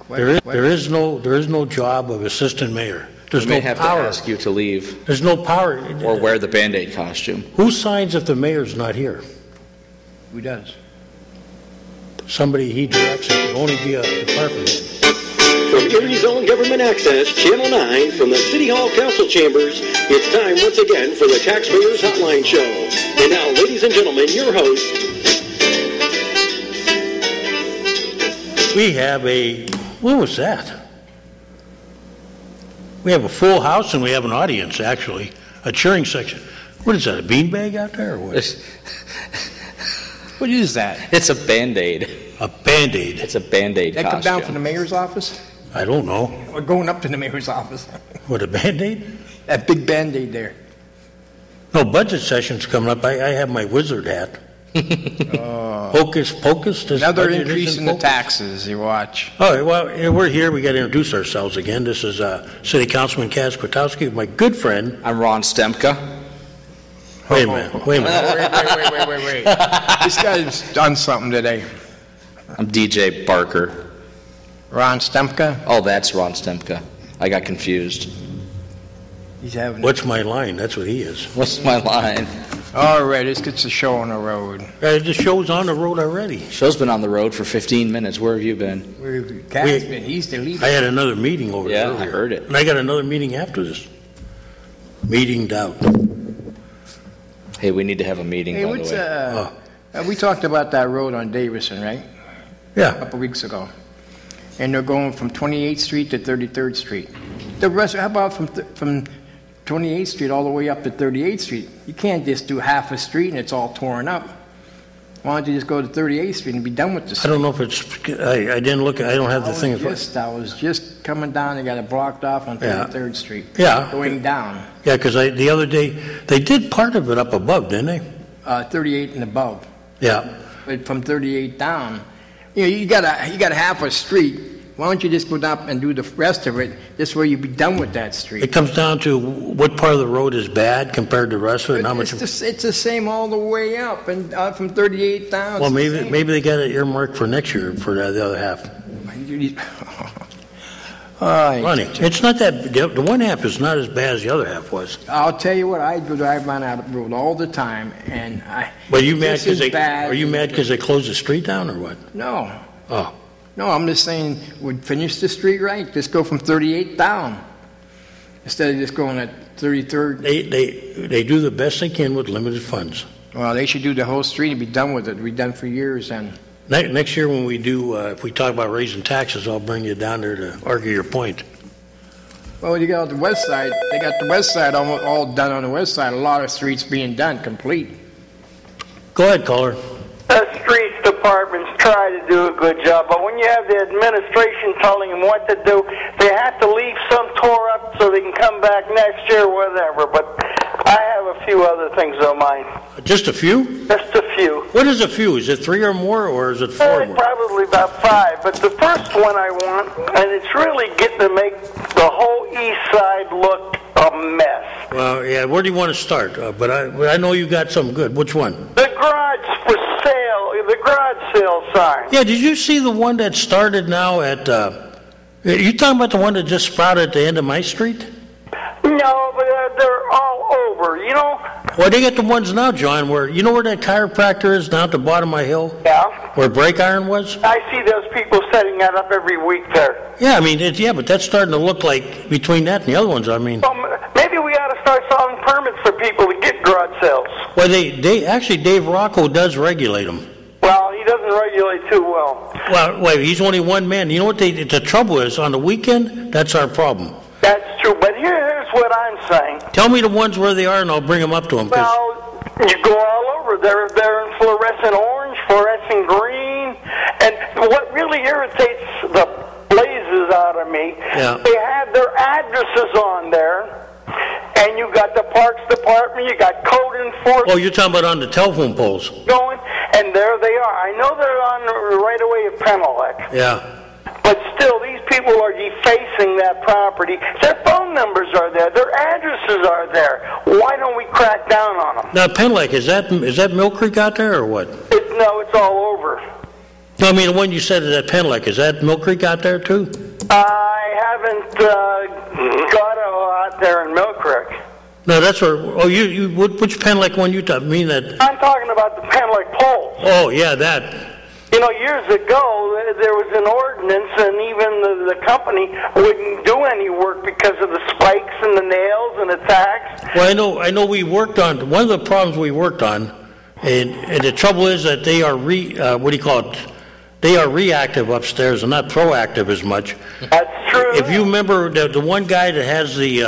There is no job of assistant mayor. There's no may have power. to ask you to leave. There's no power. Or wear the Band-Aid costume. Who signs if the mayor's not here? Who does? Somebody he directs. It can only be a department head. From Erie's own Government Access, Channel 9, from the City Hall Council Chambers, it's time once again for the Taxpayers Hotline Show. And now, ladies and gentlemen, your host. We have what was that? We have a full house and we have an audience, actually. A cheering section. What is that, a beanbag out there or what? What is that? It's a Band-Aid. A Band-Aid. It's a Band-Aid That costume. come down from the mayor's office? I don't know. Or going up to the mayor's office? What, a Band-Aid? That big Band-Aid there. No, budget session's coming up. I have my wizard hat. Hocus pocus. Another increase in the taxes, you watch. All right, well, we're here. We got to introduce ourselves again. This is City Councilman Kaz Kwiatkowski, my good friend. I'm Ron Stemka. Wait a minute. Wait. This guy's done something today. I'm DJ Barker. Ron Stemka? Oh, that's Ron Stemka. I got confused. He's having. What's my line? That's what he is. What's my line? All right, let's get the show on the road. The show's on the road already. Show's been on the road for 15 minutes. Where have you been? Cat's been. He's the leader. I had another meeting over there. Yeah, I heard it. And I got another meeting after this. Meetinged out. Hey, we need to have a meeting, by the way. We talked about that road on Davison, right? Yeah. A couple weeks ago. And they're going from 28th Street to 33rd Street. The rest, how about from 28th Street all the way up to 38th Street? You can't just do half a street and it's all torn up. Why don't you just go to 38th Street and be done with the street? I don't know if it's. I didn't look. I don't have the thing. I was just coming down and got it blocked off on 33rd Street. Yeah. Going down. Yeah, because the other day they did part of it up above, didn't they? 38 and above. Yeah. But from 38 down, you got half a street. Why don't you just go down and do the rest of it? This way you'd be done with that street. It comes down to what part of the road is bad compared to the rest of it, and how much. It's the same all the way up and from 38 down. Well, maybe they got it earmarked for next year for the other half. Ronnie, it's not that. The one half is not as bad as the other half was. I'll tell you what, I drive on that road all the time, and Well, you mad because they? Are you mad because they closed the street down or what? No. Oh. No, I'm just saying, we'd finish the street right. Just go from 38 down instead of just going at 33rd. They do the best they can with limited funds. Well, they should do the whole street and be done with it. We've done for years. And next year when we do, if we talk about raising taxes, I'll bring you down there to argue your point. Well, you got the west side. They got the west side all done on the west side. A lot of streets being done, complete. Go ahead, caller. The streets departments try to do a good job, but when you have the administration telling them what to do, they have to leave some tore up so they can come back next year or whatever. But I have a few other things on mine. Just a few? Just a few. What is a few? Is it 3 or more, or is it 4 more? Probably about 5. But the first one I want, and it's really getting to make the whole east side look a mess. Well, yeah, where do you want to start? But I know you got something good. Which one? The garage for sale, the garage sale sign. Yeah, did you see the one that started now at, you talking about the one that just sprouted at the end of my street? No, but they're all over, you know? Well, they got the ones now, John, where, you know where that chiropractor is down at the bottom of my hill? Yeah. Where brake iron was? I see those people setting that up every week there. Yeah, I mean, but that's starting to look like between that and the other ones, I mean. Well, maybe we ought to start selling permits for people to get garage sales. Well, they actually, Dave Rocco does regulate them. Well, he doesn't regulate too well. Well, wait, he's only one man. You know what the trouble is? On the weekend, that's our problem. That's true, but here's what I'm saying. Tell me the ones where they are, and I'll bring them up to them. Well, you go all over. They're in fluorescent orange, fluorescent green, and what really irritates the blazes out of me, they have their addresses on there, and you got the Parks Department, you got code enforcement. Oh, you're talking about on the telephone poles. Going, and there they are. I know they're on the right away of Penelec. Yeah. But still, these people are defacing that property. Their phone numbers are there. Their addresses are there. Why don't we crack down on them? Now, Penelec, is that Mill Creek out there or what? No, it's all over. No, I mean, the one you said at Penlick, is that Mill Creek out there too? I haven't got out there in Mill Creek. No, that's where. Oh, which Penlick one you mean that? I'm talking about the Penlick poles. Oh, yeah, that. You know, years ago, there was an ordinance, and even the company wouldn't do any work because of the spikes and the nails and the tacks. Well, I know we worked on, one of the problems we worked on, and the trouble is that they are, they are reactive upstairs and not proactive as much. That's true. If you remember, the one guy that has he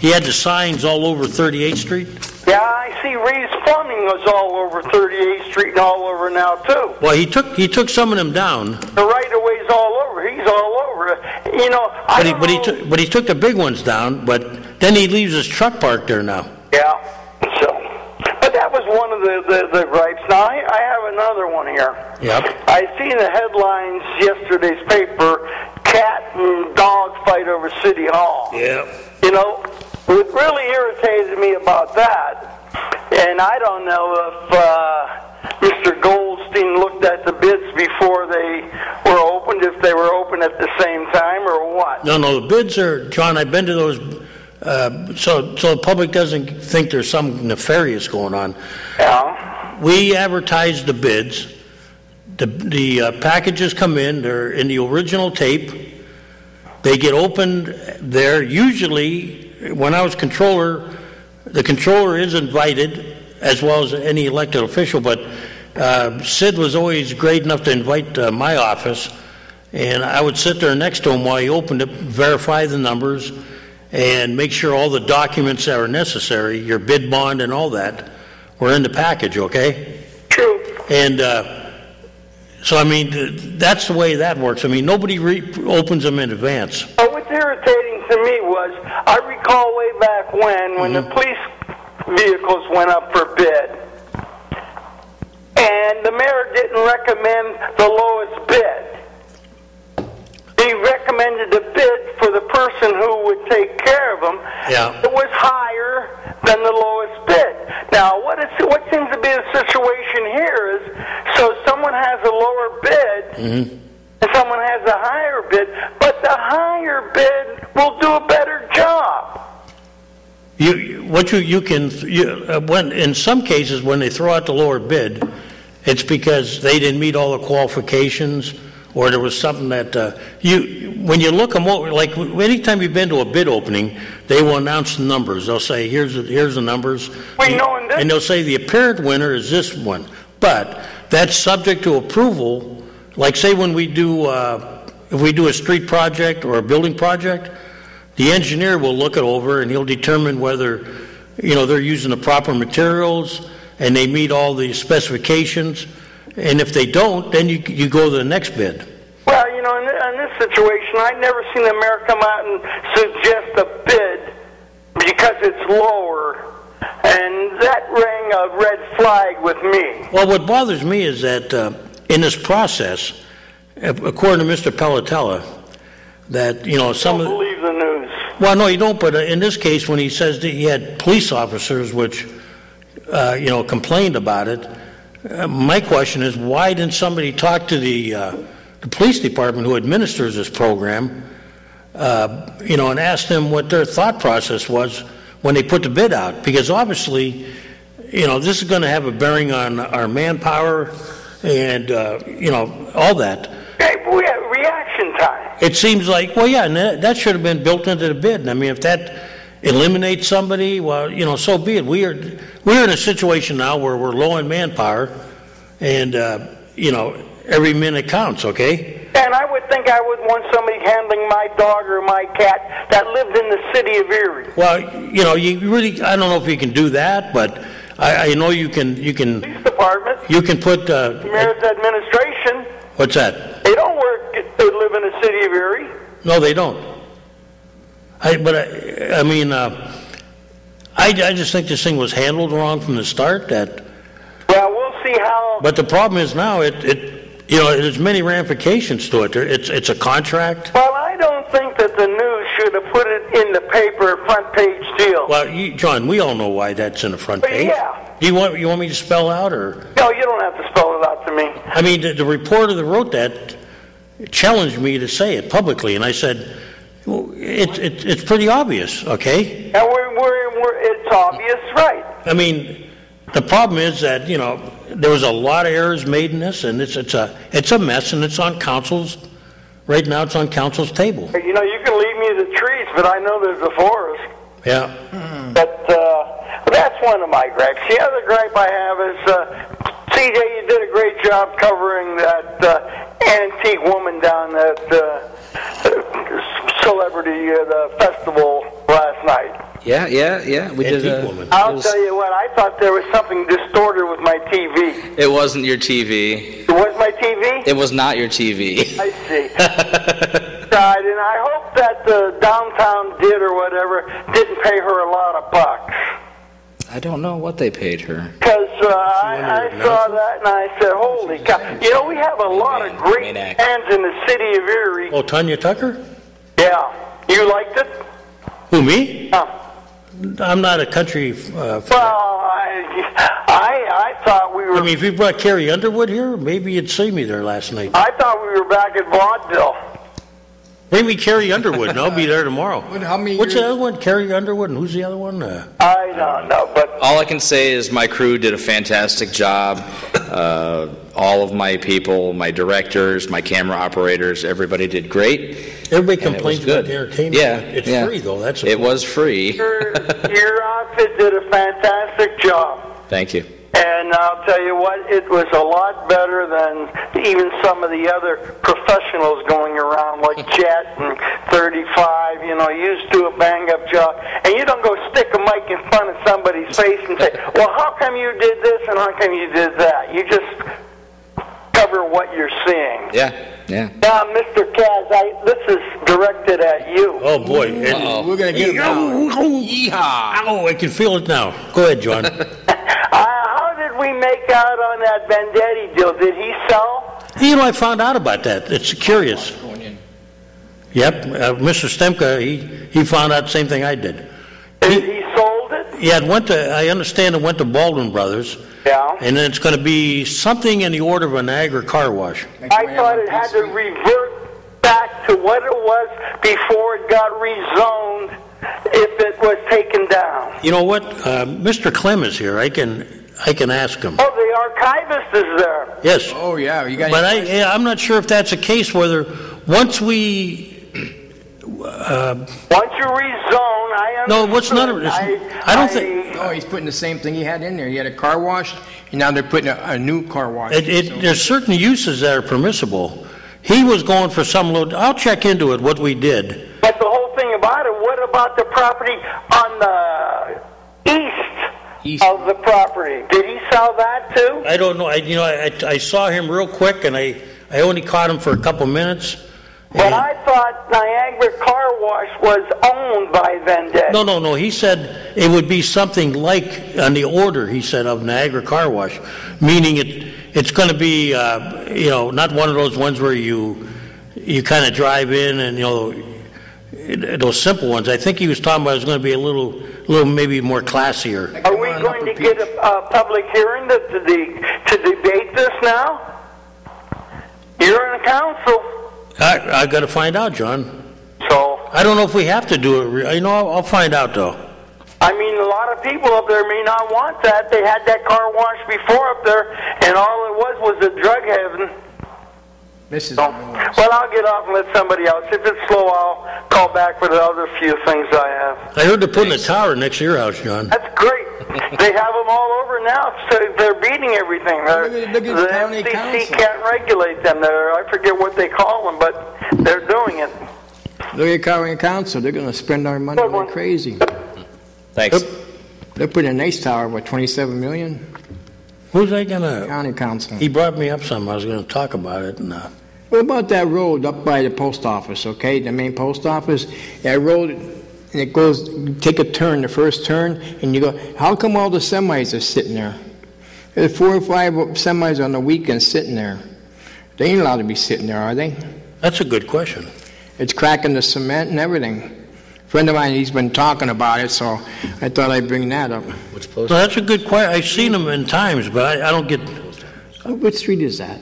had the signs all over 38th Street. Yeah, I see Reeves Plumbing was all over 38th Street and all over now, too. Well, he took some of them down. The right-of-way's all over. He's all over. You know, But he took the big ones down, but then he leaves his truck parked there now. Yeah, but that was one of the gripes. Now, I have another one here. Yep. I seen the headlines yesterday's paper, cat and dog fight over City Hall. Yeah. You know, what really irritated me about that, and I don't know if Mr. Goldstein looked at the bids before they were opened, if they were open at the same time or what. No, the bids are, John, I've been to those, so the public doesn't think there's some nefarious going on. Yeah. We advertise the bids. The packages come in, they're in the original tape. They get opened there. Usually, when I was controller, the controller is invited, as well as any elected official, but Sid was always great enough to invite my office, and I would sit there next to him while he opened it, verify the numbers, and make sure all the documents that are necessary, your bid bond and all that, were in the package, okay? True. And so, I mean, that's the way that works. I mean, nobody opens them in advance. What's irritating to me was, I recall way back when the police vehicles went up for bid, and the mayor didn't recommend the lowest bid. He recommended a bid for the person who would take care of them. Yeah. It was higher than the lowest bid. Now, what seems to be the situation here is, so someone has a lower bid, and someone has a higher bid, but the higher bid will do a better job. When in some cases when they throw out the lower bid, it's because they didn't meet all the qualifications, or there was something that when you look them over, like anytime you've been to a bid opening, they will announce the numbers. They'll say, here's the numbers, and they'll say the apparent winner is this one, but that's subject to approval. Like say when we do if we do a street project or a building project, the engineer will look it over and he'll determine whether they're using the proper materials and they meet all the specifications. And if they don't, then you go to the next bid. Well, in this situation, I've never seen the mayor come out and suggest a bid because it's lower, and that rang a red flag with me. Well, what bothers me is that in this process, according to Mr. Pelletella, that some don't believe the news. Well, no, you don't. But in this case, when he says that he had police officers which complained about it. My question is, why didn't somebody talk to the police department who administers this program, and ask them what their thought process was when they put the bid out? Because obviously, this is going to have a bearing on our manpower and, all that. Hey, we have reaction time. It seems like, well, yeah, and that should have been built into the bid. And I mean, if that eliminate somebody, well, so be it. We're in a situation now where we're low in manpower, and every minute counts. Okay. And I would think I would want somebody handling my dog or my cat that lived in the city of Erie. Well, you really, I don't know if you can do that, but I know you can. Police department. You can put. Mayor's administration. What's that? They don't work. They live in the city of Erie. No, they don't. I just think this thing was handled wrong from the start. Well, we'll see how. But the problem is now there's many ramifications to it. It's a contract. Well, I don't think that the news should have put it in the paper front page deal. Well, John, we all know why that's in the front page. Yeah. You want me to spell out or? No, you don't have to spell it out to me. I mean, the reporter that wrote that challenged me to say it publicly, and I said, well, it's pretty obvious, okay? And it's obvious, right? I mean, the problem is that, you know, there was a lot of errors made in this, and it's a mess, and it's on council's, right now it's on council's table. You know, you can leave me the trees, but I know there's a forest. Yeah. But that's one of my gripes. The other gripe I have is, CJ, you did a great job covering that antique woman down at the festival last night. Yeah. We did. I'll tell you what, I thought there was something distorted with my TV. It wasn't your TV. It was my TV? It was not your TV. I see. Right, and I hope that the downtown did or whatever didn't pay her a lot of bucks. I don't know what they paid her. Because I saw that and I said, holy cow. You know, we have a lot of great bands in the city of Erie. Oh, Tanya Tucker? Yeah. You liked it? Who, me? Yeah. I'm not a country well, I thought we were... I mean, if you brought Carrie Underwood here, maybe you'd see me there last night. I thought we were back at vaudeville. Maybe Carrie Underwood, and I'll be there tomorrow. What's the other one? Carrie Underwood, and who's the other one? I don't know, but... All I can say is my crew did a fantastic job. All of my people, my directors, my camera operators, everybody did great. Everybody complains about the entertainment. Yeah, it's free, though. That's it was free. Your outfit did a fantastic job. Thank you. And I'll tell you what, it was a lot better than even some of the other professionals going around, like Jet and 35, you know, used to a bang-up job. And you don't go stick a mic in front of somebody's face and say, well, how come you did this and how come you did that? You just cover what you're seeing. Yeah. Now, Mr. Kaz, this is directed at you. Oh, boy. We're going to get him now. Yeehaw! Oh, I can feel it now. Go ahead, John. How did we make out on that Vendetti deal? Did he sell? You know, I found out about that. It's curious. Yep. Mr. Stemka, he found out the same thing I did. He sold it? Yeah, I understand it went to Baldwin Brothers. Yeah. And then it's going to be something in the order of a Niagara car wash. I thought it had to revert back to what it was before it got rezoned if it was taken down. You know what? Mr. Clem is here. I can ask him. Oh, the archivist is there. Yes. Oh, yeah. You got. But I'm not sure if that's a case whether once we... once you rezone, I understand. No, what's not... I don't think... No, he's putting the same thing he had in there. He had a car wash, and now they're putting a new car wash. There's certain uses that are permissible. He was going for some load. I'll check into it, what we did. But the whole thing about it, what about the property on the east of the property? Did he sell that too? I don't know. I saw him real quick, and I only caught him for a couple minutes. But I thought Niagara Car Wash was owned by Vendetti. No. He said it would be something like on the order, he said, of Niagara Car Wash, meaning it's going to be, not one of those ones where you kind of drive in and, those simple ones. I think he was talking about it's going to be a little maybe more classier. Are we going to get a public hearing to debate this now? You're in the council. I got to find out, John. So I don't know if we have to do it. I'll find out though. I mean, a lot of people up there may not want that. They had that car wash before up there, and all it was a drug heaven. Well, I'll get off and let somebody else. If it's slow, I'll call back for the other few things I have. I heard they're putting a tower next to your house, John. That's great. They have them all over now, so they're beating everything. Look at the FCC can't regulate them. I forget what they call them, but they're doing it. Look at County Council. They're going to spend our money like crazy. Thanks. They're putting a nice tower, $27 million? Who's they going to... County Council. He brought me up something. I was going to talk about it. And, what about that road up by the post office, okay? The main post office? That road, and it goes, take a turn, the first turn, and you go, how come all the semis are sitting there? There's 4 or 5 semis on the weekend sitting there. They ain't allowed to be sitting there, are they? That's a good question. It's cracking the cement and everything. A friend of mine, he's been talking about it, so I thought I'd bring that up. Which post? So that's a good question. I've seen them in times, but I don't get... What street is that?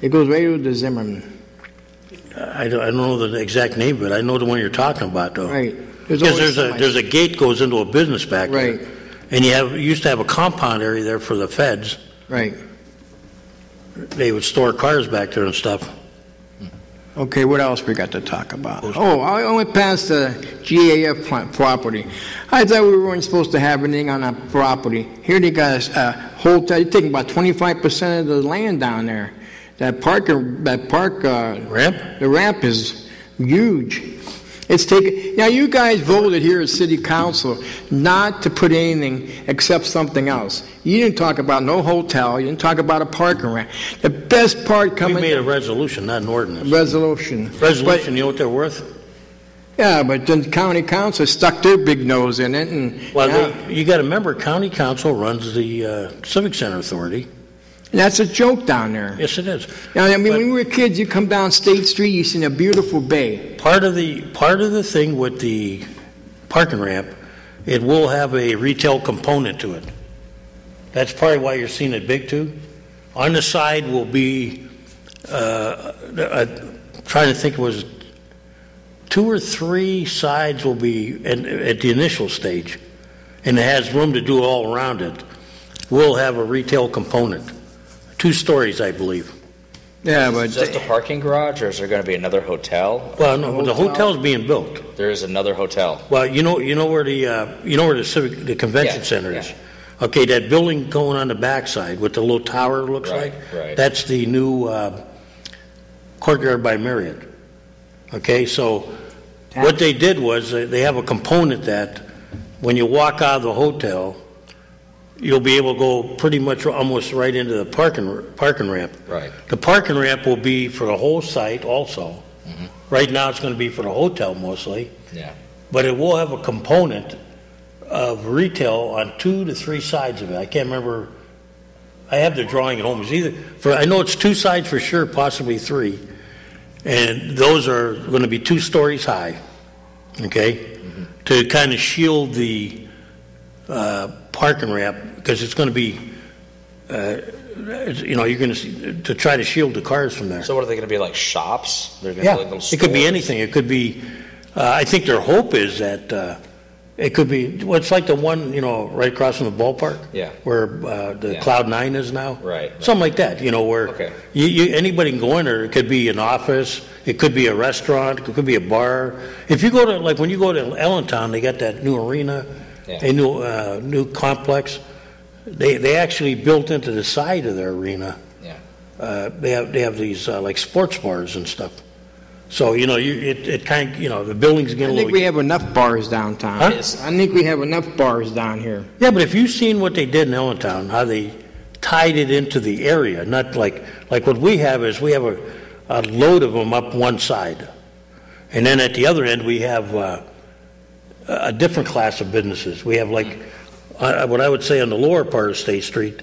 It goes right over to Zimmerman. I don't know the exact name, but I know the one you're talking about, though. Right. Because there's a gate goes into a business back there. Right. And you used to have a compound area there for the feds. Right. They would store cars back there and stuff. Okay, what else we got to talk about? Oh, I went past the GAF property. I thought we weren't supposed to have anything on that property. Here they got a hotel. They're taking about 25% of the land down there. That park ramp? The ramp is huge. It's taken. Now, you guys voted here at City Council not to put anything except something else. You didn't talk about no hotel. You didn't talk about a parking ramp. The best part coming. We made a resolution, not an ordinance. Resolution. Resolution. You know what they're worth? Yeah, but the county council stuck their big nose in it, and well, you got to remember, county council runs the Civic Center Authority. And that's a joke down there. Yes, it is. Now, I mean, when we were kids, you come down State Street, you see a beautiful bay. Part of the thing with the parking ramp, it will have a retail component to it. That's probably why you're seeing it big too. On the side will be, trying to think, it was 2 or 3 sides will be at the initial stage, and it has room to do all around it. We'll have a retail component. 2 stories, I believe. Yeah, but is that just a parking garage, or is there going to be another hotel? Well, no, the hotel's being built. There is another hotel. Well, you know where the convention center is. Okay, that building going on the backside with the little tower looks like. Right. That's the new Courtyard by Marriott. Okay, so what they did was they have a component that when you walk out of the hotel, you'll be able to go pretty much almost right into the parking ramp. Right. The parking ramp will be for the whole site also. Mm-hmm. Right now it's going to be for the hotel mostly. Yeah. But it will have a component of retail on 2 to 3 sides of it. I can't remember. I have the drawing at home. I know it's 2 sides for sure, possibly 3. And those are going to be 2 stories high. Okay? Mm-hmm. To kind of shield the parking ramp, because it's going to be, you're going to try to shield the cars from there. So what are they going to be, like shops? They're going to be like little stores? It could be anything. It could be, I think their hope is that it could be, it's like the one, right across from the ballpark. Yeah. Where the Cloud 9 is now. Right. Something like that, where anybody can go in there. It could be an office. It could be a restaurant. It could be a bar. If you go to, like when you go to Allentown, they got that new arena. Yeah. A new complex. They actually built into the side of their arena. Yeah. They have these like sports bars and stuff. So it kind of the buildings get. I think we have enough bars downtown. Huh? I think we have enough bars down here. Yeah, but if you've seen what they did in Allentown, how they tied it into the area, not like what we have is we have a load of them up one side, and then at the other end we have. A different class of businesses. We have what I would say on the lower part of State Street,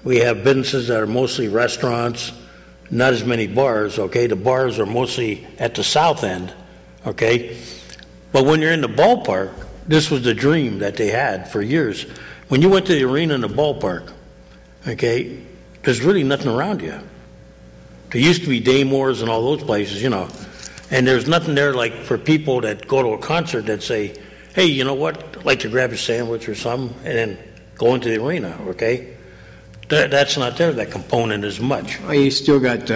we have businesses that are mostly restaurants, not as many bars, okay? The bars are mostly at the south end, okay? But when you're in the ballpark, this was the dream that they had for years. When you went to the arena in the ballpark, okay, there's really nothing around you. There used to be Daymores and all those places, and there's nothing there like for people that go to a concert that say, hey, you know what? I'd like to grab a sandwich or something and then go into the arena, okay? That's not there, that component as much. Oh, you still got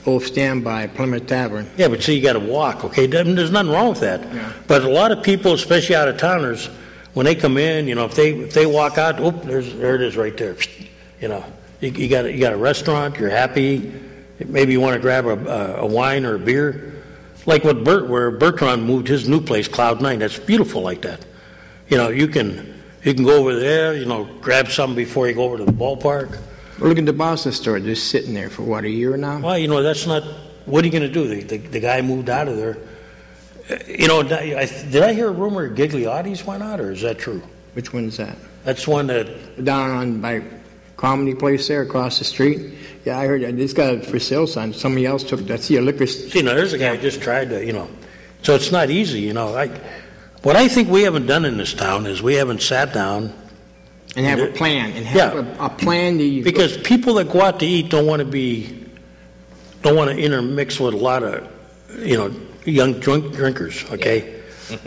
old Standby, Plymouth Tavern. Yeah, but see, you got to walk, okay? There's nothing wrong with that. Yeah. But a lot of people, especially out-of-towners, when they come in, if they walk out, there it is right there. You got a restaurant, you're happy. Maybe you want to grab a wine or a beer. Like where Bertrand moved his new place, Cloud 9, that's beautiful like that. You can go over there, grab something before you go over to the ballpark. Well, look at the Boston store, just sitting there for a year now? Well, that's not, what are you going to do? The guy moved out of there. Did I hear a rumor Gigliotti's went out, or is that true? Which one is that? That's one that... Down on by Comedy Place there across the street? Yeah, I heard that. It's got a for sale sign. Somebody else took that. See, a liquor... See, now, there's a guy who just tried to, So it's not easy, What I think we haven't done in this town is we haven't sat down... And have a plan. And have a plan to... Because people that go out to eat don't want to be don't want to intermix with a lot of, young drinkers, okay? Yeah.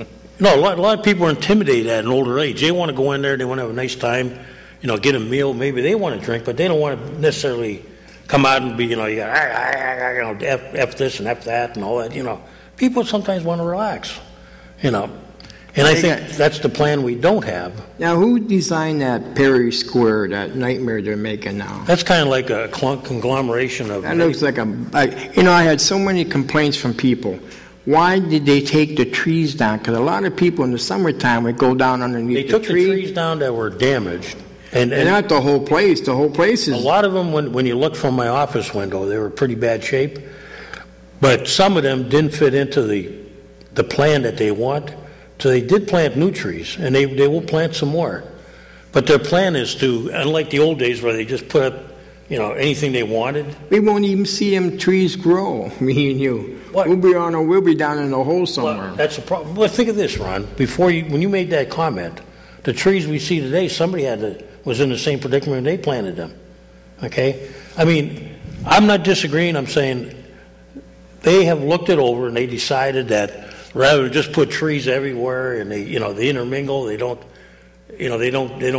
No, a lot of people are intimidated at an older age. They want to go in there, they want to have a nice time, get a meal. Maybe they want to drink, but they don't want to necessarily come out and be, F this and F that and all that, People sometimes want to relax, And I think that's the plan we don't have. Now, who designed that Perry Square, that nightmare they're making now? That's kind of like a conglomeration of... That looks like I had so many complaints from people. Why did they take the trees down? Because a lot of people in the summertime would go down underneath the tree. They took the trees down that were damaged. And not the whole place. The whole place is... A lot of them, when you look from my office window, they were pretty bad shape. But some of them didn't fit into the plan that they want. So they did plant new trees, and they will plant some more. But their plan is to, unlike the old days where they just put up, anything they wanted. We won't even see them trees grow, me and you. What? We'll be down in a hole somewhere. Well, that's the problem. Well, think of this, Ron. When you made that comment, the trees we see today, somebody was in the same predicament when they planted them. Okay? I mean, I'm not disagreeing. I'm saying they have looked it over and they decided that rather than just put trees everywhere and they intermingle, they don't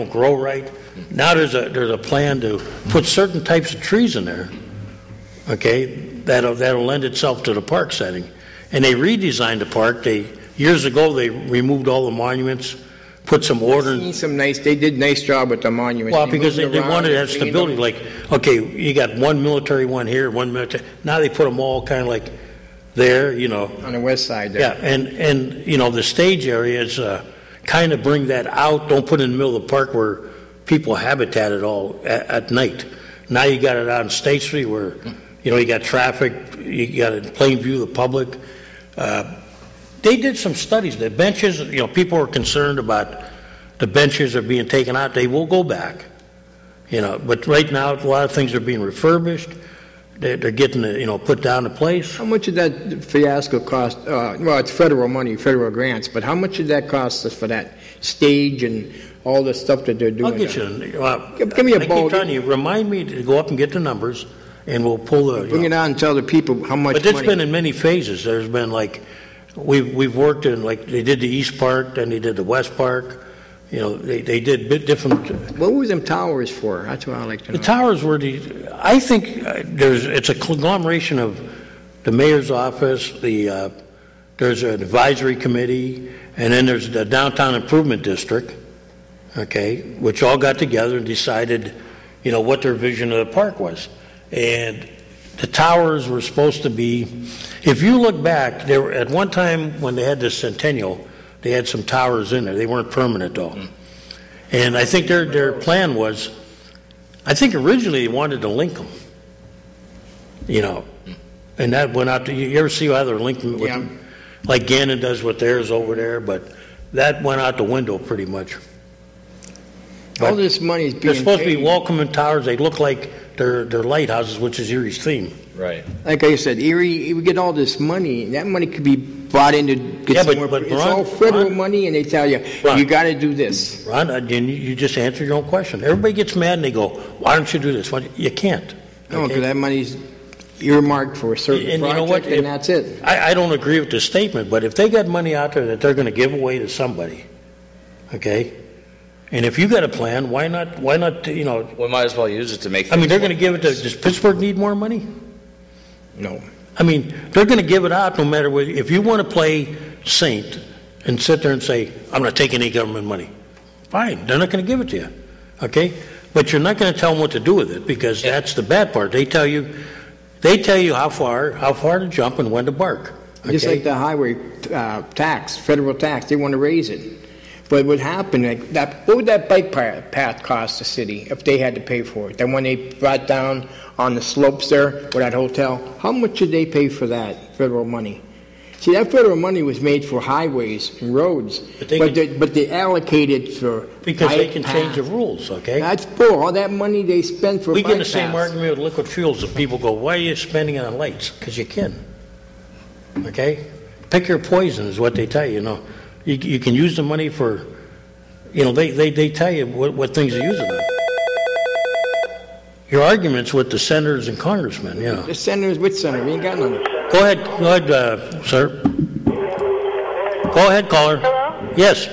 grow right. Now there's a plan to put certain types of trees in there, okay, that'll lend itself to the park setting. And they redesigned the park. Years ago they removed all the monuments, put some order. They did a nice job with the monuments. Well, because they wanted that stability. Like, okay, you got one military one here, one military. Now they put them all kind of like there, on the west side there. Yeah, and the stage area is kind of bring that out. Don't put it in the middle of the park where people habitat it all at night. Now you got it out on State Street where, you got traffic, you got it in plain view of the public. They did some studies. The benches, people are concerned about the benches are being taken out. They will go back, But right now, a lot of things are being refurbished. They're getting, put down in place. How much did that fiasco cost? Well, it's federal money, federal grants, but how much did that cost us for that stage and all the stuff that they're doing? I'll get you. Give me a ball. I keep telling you, remind me to go up and get the numbers, and we'll pull the... Bring it out and tell the people how much money. But it's been in many phases. There's been, we've worked in, they did the East Park, then they did the West Park. They did different... What were them towers for? That's what I like to know. The towers were I think it's a conglomeration of the mayor's office, there's an advisory committee, and then there's the downtown improvement district, okay, which all got together and decided, what their vision of the park was. And the towers were supposed to be... If you look back, they were, at one time when they had this centennial, they had some towers in there. They weren't permanent, though. And I think their plan was, I think originally they wanted to link them. And that went out to, you ever see how they're linked with, like Gannon does with theirs over there, but that went out the window pretty much. All this money is being They're supposed paid. to be welcoming towers. They look like they're lighthouses, which is Erie's theme. Right. Like I said, Erie, we get all this money, and that money could be brought in to get some more. But it's Ron, all federal money, and they tell you, you got to do this. Ron, you just answered your own question. Everybody gets mad and they go, why don't you do this? You can't. No, because that money's earmarked for a certain project, and that's it. I don't agree with the statement, but if they got money out there that they're going to give away to somebody, okay? And if you got a plan, why not, We might as well use it to make... they're going to give it to... Does Pittsburgh need more money? No. They're going to give it out no matter what. If you want to play saint and sit there and say, I'm not taking any government money, fine, they're not going to give it to you, okay? But you're not going to tell them what to do with it because that's the bad part. They tell you how far to jump and when to bark. Okay? Just like the highway tax, federal tax, they want to raise it. But what happened, what would that bike path cost the city if they had to pay for it? Then when they brought down on the slopes there with that hotel, how much did they pay for that federal money? See, that federal money was made for highways and roads, but they allocated for because they can change the rules, okay? That's bull. All that money they spend for we bike get the same paths. argument with liquid fuels, and people go, why are you spending it on lights? Because you can, okay? Pick your poison is what they tell you, You can use the money for, they tell you what things you use it on. your arguments with the senators and congressmen. Yeah. The senators with senator. We ain't got none. Go ahead, sir. Go ahead, caller. Hello? Yes.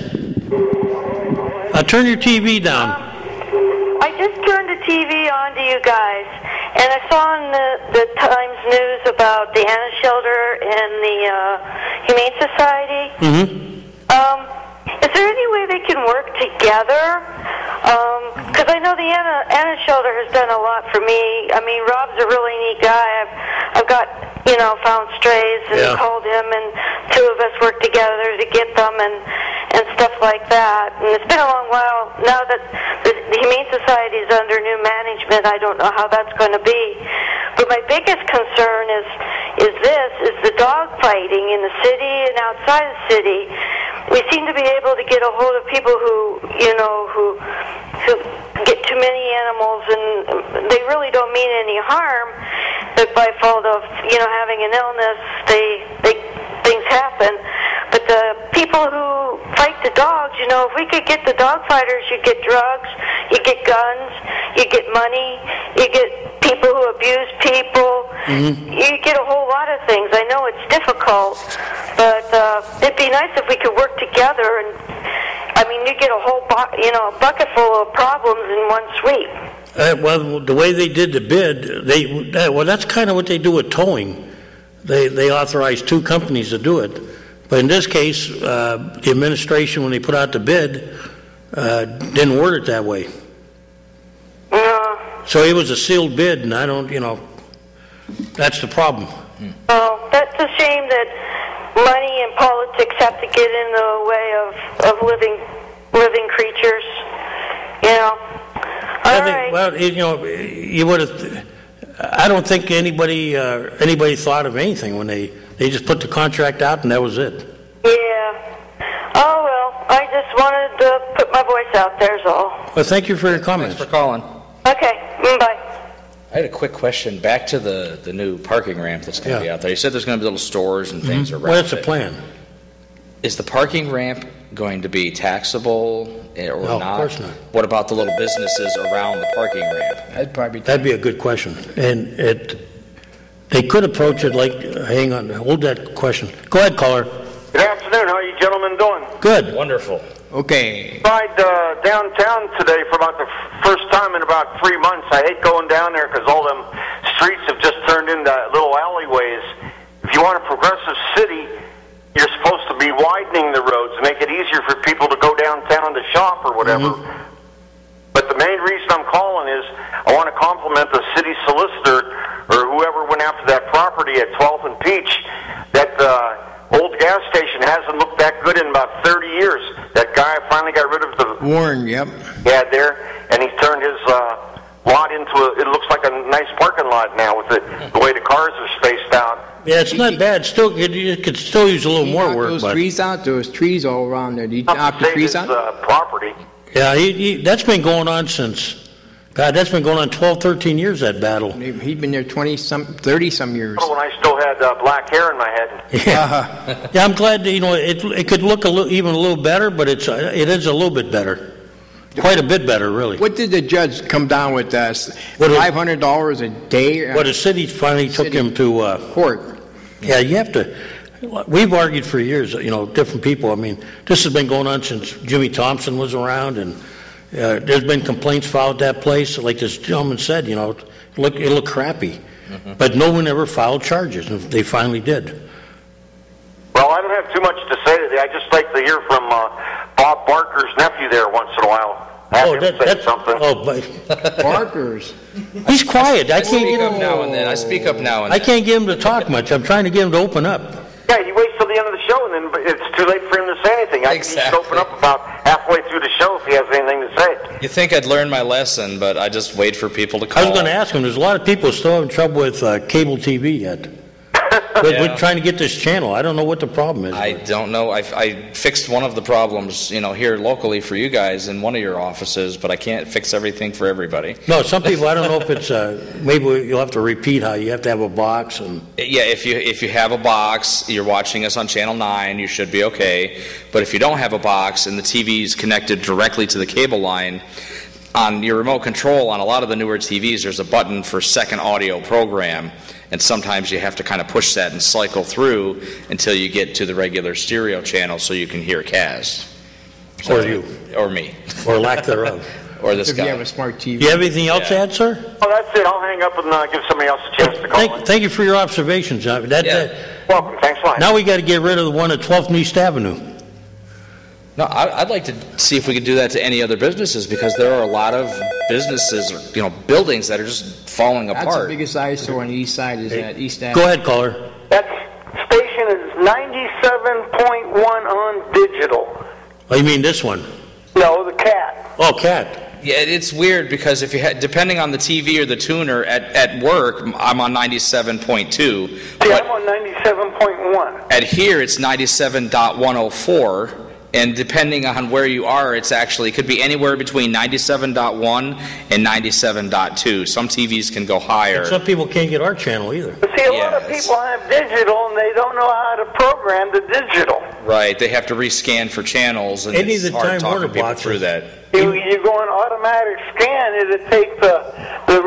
Turn your TV down. I just turned the TV on to you guys, and I saw in the Times News about the Anna Shelter and the Humane Society. Is there any way they can work together? Because I know the Anna Shelter has done a lot for me. I mean, Rob's a really neat guy. I've got, found strays and called him, and two of us worked together to get them and stuff like that. And it's been a long while. Now that the Humane Society is under new management, I don't know how that's going to be. But my biggest concern is the dog fighting in the city and outside the city. We seem to be able to get a hold of people who get too many animals, and they really don't mean any harm. But by fault of having an illness, things happen. But the people who fight the dogs, if we could get the dog fighters, you get drugs, you get guns, you get money, you get people who abuse people. You get a whole lot of things. I know it's difficult, but it'd be nice if we could work together. And you get a whole bucket full of problems in one sweep. Well, the way they did the bid, that's kind of what they do with towing. They authorize two companies to do it. But in this case, the administration, when they put out the bid, didn't word it that way. So it was a sealed bid, and that's the problem. Oh, that's a shame that money and politics have to get in the way of living creatures. All right. Well, you would have. I don't think anybody thought of anything when they just put the contract out and that was it. Yeah. Oh well, I just wanted to put my voice out there, is all. Well, thank you for your comments. Thanks for calling. Okay. Bye. I had a quick question back to the new parking ramp that's going to be out there. You said there's going to be little stores and things around it. Well, that's the plan. Is the parking ramp going to be taxable or No, not? of course not. What about the little businesses around the parking ramp? That'd be a good question. And they could approach it like, hang on, hold that question. Go ahead, caller. Good afternoon. How are you gentlemen doing? Good. Wonderful. Okay. I ride downtown today for about the first time in about 3 months. I hate going down there because all them streets have just turned into little alleyways. If you want a progressive city, you're supposed to be widening the roads, make it easier for people to go downtown to shop or whatever. But the main reason I'm calling is I want to compliment the city solicitor or whoever went after that property at 12th and Peach. That old gas station hasn't looked that good in about 30 years. That guy finally got rid of the Warren, yep. Yeah, there, and he turned his lot into it looks like a nice parking lot now with the way the cars are spaced out. Yeah, it's not bad. Still, you could still use a little more work. Those trees out. There was trees all around there. Did he knock the trees out? Property. Yeah, that's been going on since. God, that's been going on 12, 13 years. That battle. He'd been there 30-some years. When I still had black hair in my head. Yeah, yeah. I'm glad that, it could look even a little better, but it is a little bit better. Quite a bit better, really. What did the judge come down with? $500 a day? Well, the city finally took him to court. Yeah, you have to. We've argued for years, different people. I mean, this has been going on since Jimmy Thompson was around, and there's been complaints filed at that place. Like this gentleman said, it looked crappy. But no one ever filed charges, and they finally did. Well, I don't have too much to say today. I just like to hear from Bob Barker's nephew there once in a while. That's something. Oh, but Barker's. He's quiet. I can't speak up now and then. I speak up now and I then. can't get him to talk much. I'm trying to get him to open up. Yeah, he waits till the end of the show, and then it's too late for him to say anything. I can just open up about halfway through the show if he has anything to say. You think I'd learn my lesson, but I just wait for people to call. I was going to ask him. There's a lot of people still having trouble with cable TV yet. We're trying to get this channel. I don't know what the problem is. I don't know. I fixed one of the problems, here locally for you guys in one of your offices, but I can't fix everything for everybody. No, some people, I don't know if it's, maybe you'll have to repeat how you have to have a box. Yeah, if you have a box, you're watching us on Channel 9, you should be okay. But if you don't have a box and the TV is connected directly to the cable line, on your remote control on a lot of the newer TVs, there's a button for second audio program, and sometimes you have to kind of push that and cycle through until you get to the regular stereo channel so you can hear Kaz. Or you. Or me. Or lack thereof. Or this if guy. you have a smart TV. Do you have anything else to add, sir? Oh, that's it. I'll hang up and give somebody else a chance to call in. Thank you for your observations. Welcome. Thanks a lot. Now we got to get rid of the one at 12th and East Avenue. No, I'd like to see if we could do that to any other businesses, because there are a lot of businesses, buildings that are just falling That's apart. the biggest eyesore on the east side is that East Avenue. Go ahead, caller. That station is 97.1 on digital. Oh, you mean this one? No, the cat. Oh, Cat. Yeah, it's weird because if you depending on the TV or the tuner at work, I'm on 97.2. See, I'm on 97.1. At here, it's 97.104. And depending on where you are, it could be anywhere between 97.1 and 97.2. Some TVs can go higher. And some people can't get our channel either. But see, a lot of people have digital and they don't know how to program the digital. Right, they have to rescan for channels, and Any it's of the hard Time talking Warner people boxes through that. You go on automatic scan, it'll take the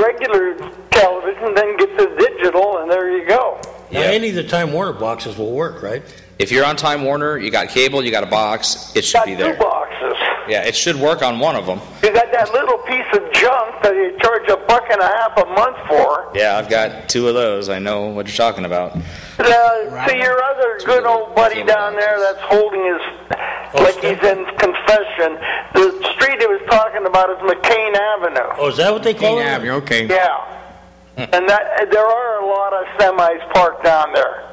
regular television, then get the digital, and there you go. Now, any of the Time Warner boxes will work, right? If you're on Time Warner, you got cable, you got a box, it should be there. Got 2 boxes. Yeah, it should work on one of them. You got that little piece of junk that you charge $1.50 a month for. Yeah, I've got 2 of those. I know what you're talking about. To your other good old buddy down there that's holding his, like he's in confession, the street he was talking about is McCain Avenue. Oh, is that what they call it? McCain Avenue, okay. Yeah. And there are a lot of semis parked down there.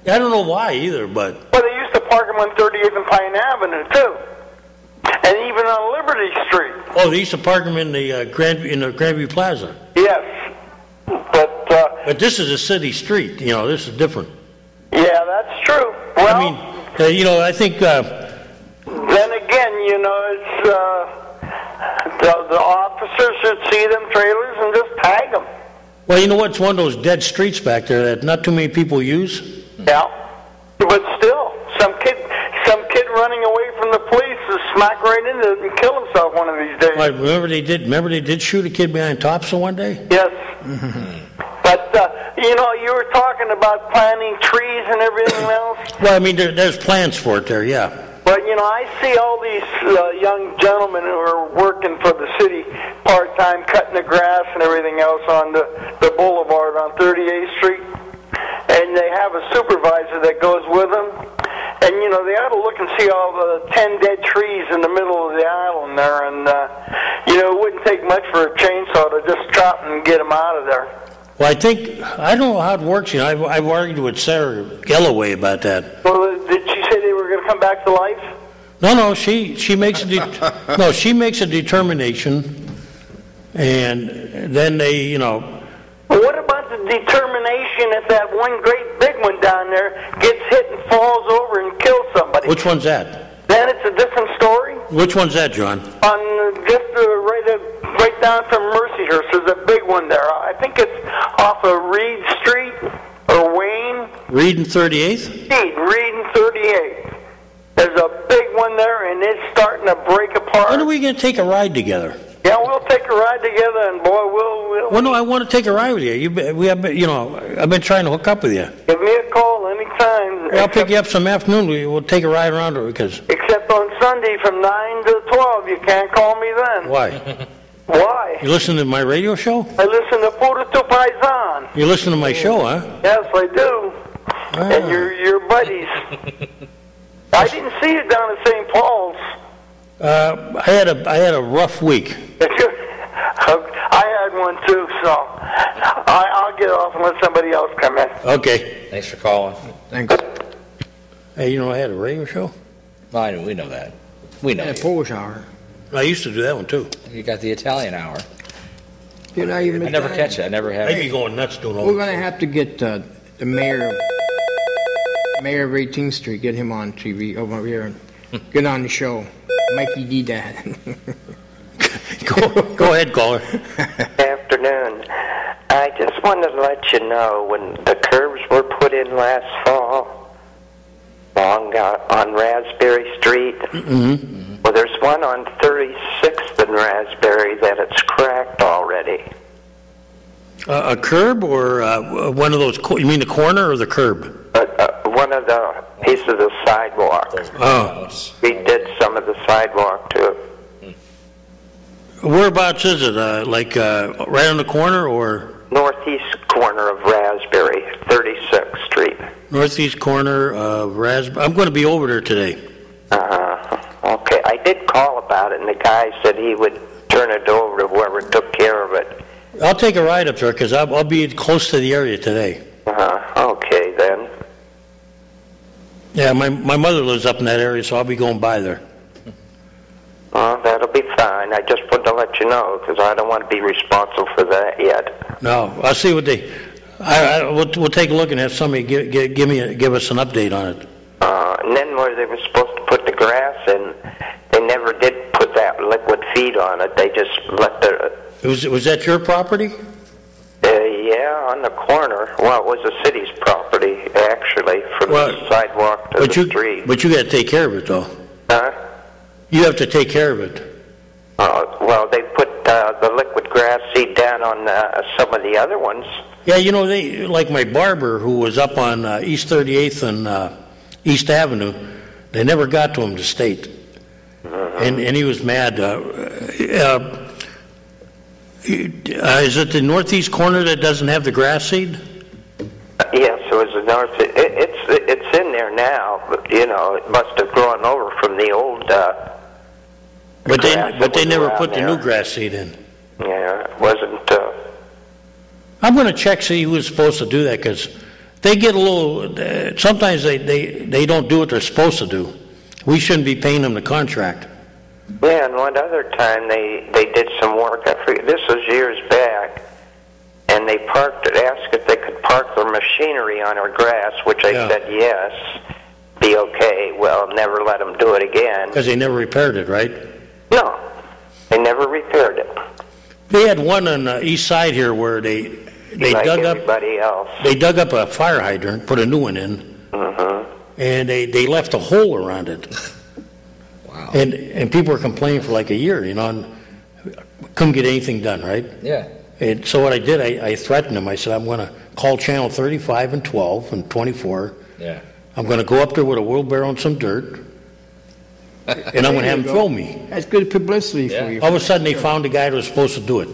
I don't know why either, but... Well, they used to park them on 38th and Pine Avenue, too. And even on Liberty Street. Oh, they used to park them in the Grandview Plaza. Yes. But this is a city street. This is different. Yeah, that's true. Well, I mean, I think... then again, it's... the officers should see them trailers and just tag them. Well, you know what? It's one of those dead streets back there that not too many people use. Yeah, but still, some kid running away from the police will smack right into it and kill himself one of these days. Right, remember they did shoot a kid behind Thompson one day? Yes. But, you were talking about planting trees and everything else. Well, I mean, there's plans for it there, yeah. But, I see all these young gentlemen who are working for the city part-time, cutting the grass and everything else on the boulevard on 38th Street. And they have a supervisor that goes with them. And, they ought to look and see all the 10 dead trees in the middle of the island there. And, it wouldn't take much for a chainsaw to just chop and get them out of there. Well, I don't know how it works. I've argued with Sarah Galloway about that. Well, did she say they were going to come back to life? No, she makes she makes a determination, and then they, What about the determination if that one great big one down there gets hit and falls over and kills somebody? Which one's that? Then it's a different story. Which one's that, John? On just right down from Mercyhurst, there's a big one there. I think it's off of Reed Street or Wayne. Reed and 38th? Reed and 38th. There's a big one there, and it's starting to break apart. When are we going to take a ride together? Yeah, we'll take a ride together, and boy, we'll. Well, no, I want to take a ride with you. I've been trying to hook up with you. Give me a call anytime. I'll pick you up some afternoon. We'll take a ride around it because. Except on Sunday from 9 to 12, you can't call me then. Why? Why? You listen to my radio show? I listen to Pura Tu Paisan. You listen to my show, huh? Yes, I do. And your buddies. I didn't see you down at St. Paul's. I had a rough week. I had one too, so I'll get off and let somebody else come in. Okay. Thanks for calling. Thanks. Hey, I had a radio show? We know that. We know. And a Polish hour. I used to do that one too. You got the Italian hour. You're not even I never catch it. I never have. I'd be going nuts doing all We're going to have to get the mayor of 18th Street, get him on TV over here and get on the show. Mikey D. Dad. Go ahead, caller. Afternoon. I just wanted to let you know when the curbs were put in last fall on Raspberry Street. Mm-hmm. Well, there's one on 36th and in Raspberry that it's cracked already. A curb or one of those? You mean the corner or the curb? One of the pieces of the sidewalk. Oh. We did some of the sidewalk too. Whereabouts is it? Right on the corner or? Northeast corner of Raspberry, 36th Street. Northeast corner of Raspberry. I'm going to be over there today. Okay. I did call about it, and the guy said he would turn it over to whoever took care of it. I'll take a ride up there because I'll be close to the area today. Okay, then. Yeah, my mother lives up in that area, so I'll be going by there. Well, that'll be fine. I just wanted to let you know because I don't want to be responsible for that yet. No, I'll see what they. We'll take a look and have somebody give us an update on it. And then where they were supposed to put the grass in, they never did put that liquid feed on it. They just let the. Was that your property? Yeah, on the corner. Well, it was the city's property actually, from the sidewalk to the street. But you got to take care of it, though. Huh? You have to take care of it. Well, they put the liquid grass seed down on some of the other ones. Yeah, they like my barber who was up on East 38th and East Avenue. They never got to him to state, and he was mad. Is it the northeast corner that doesn't have the grass seed? Yes, it was the north. It's in there now, but it must have grown over from the old. But they never put the new grass seed in. Yeah, it wasn't. I'm going to check see who's supposed to do that because they get a little. Sometimes they don't do what they're supposed to do. We shouldn't be paying them the contract. Yeah, and one other time they did some work. I forget. This was years back, and they asked if they could park their machinery on our grass, which I said yes, be okay. Well, never let them do it again because they never repaired it, right? No, they never repaired it. They had one on the east side here where they like dug everybody else. They dug up a fire hydrant, put a new one in, and they left a hole around it. Wow. And people were complaining for like a year, and couldn't get anything done, right? Yeah. And so what I did, I threatened them. I said, I'm going to call Channel 35 and 12 and 24. Yeah. I'm going to go up there with a wheelbarrow and some dirt, and I'm going to have them film me. That's good publicity for you. All of a sudden, they found the guy that was supposed to do it.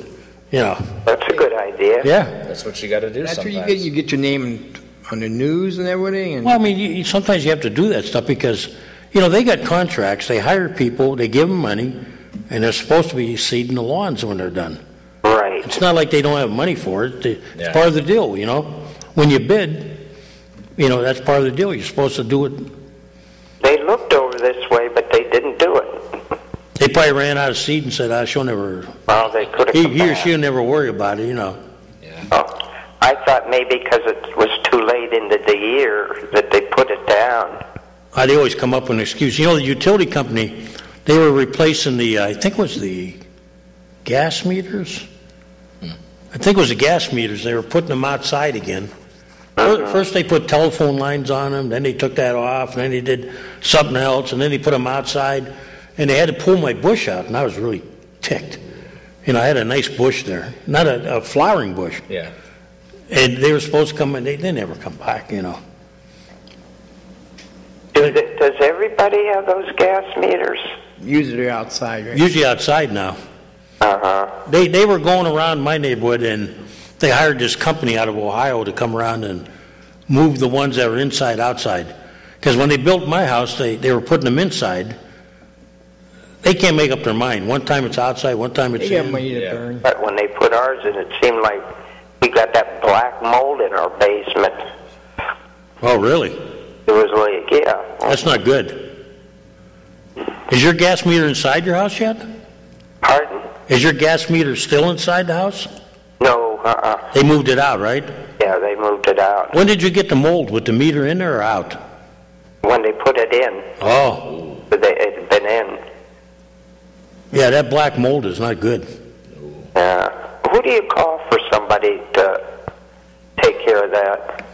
That's a good idea. Yeah. That's what you got to do. That's sometimes. what you get your name on the news and everything. And well, I mean, sometimes you have to do that stuff because, they got contracts. They hire people. They give them money, and they're supposed to be seeding the lawns when they're done. Right. It's not like they don't have money for it. It's part of the deal, When you bid, that's part of the deal. You're supposed to do it. They looked over this way, but they didn't do it. They probably ran out of seed and said, she'll never. Well, they could have. He or she'll never worry about it, Yeah. Oh, I thought maybe because it was too late into the year that they put it down. They always come up with an excuse. The utility company, they were replacing I think it was the gas meters. I think it was the gas meters. They were putting them outside again. First they put telephone lines on them, then they took that off, and then they did something else, and then they put them outside, and they had to pull my bush out, and I was really ticked. I had a nice bush there, not a flowering bush. Yeah. And they were supposed to come in, they never come back, Does everybody have those gas meters? usually outside, right? Usually outside now. They were going around my neighborhood, and they hired this company out of Ohio to come around and move the ones that were inside outside. Because when they built my house, they were putting them inside. They can't make up their mind. One time it's outside, one time it's They got in. money to burn. But when they put ours in, it seemed like we got that black mold in our basement. Oh, really? It was like, yeah. That's not good. Is your gas meter inside your house yet? Pardon? Is your gas meter still inside the house? No, They moved it out, right? Yeah, they moved it out. When did you get the mold? With the meter in there or out? When they put it in, Oh. it had been in. Yeah, that black mold is not good. Who do you call for somebody to take care of that?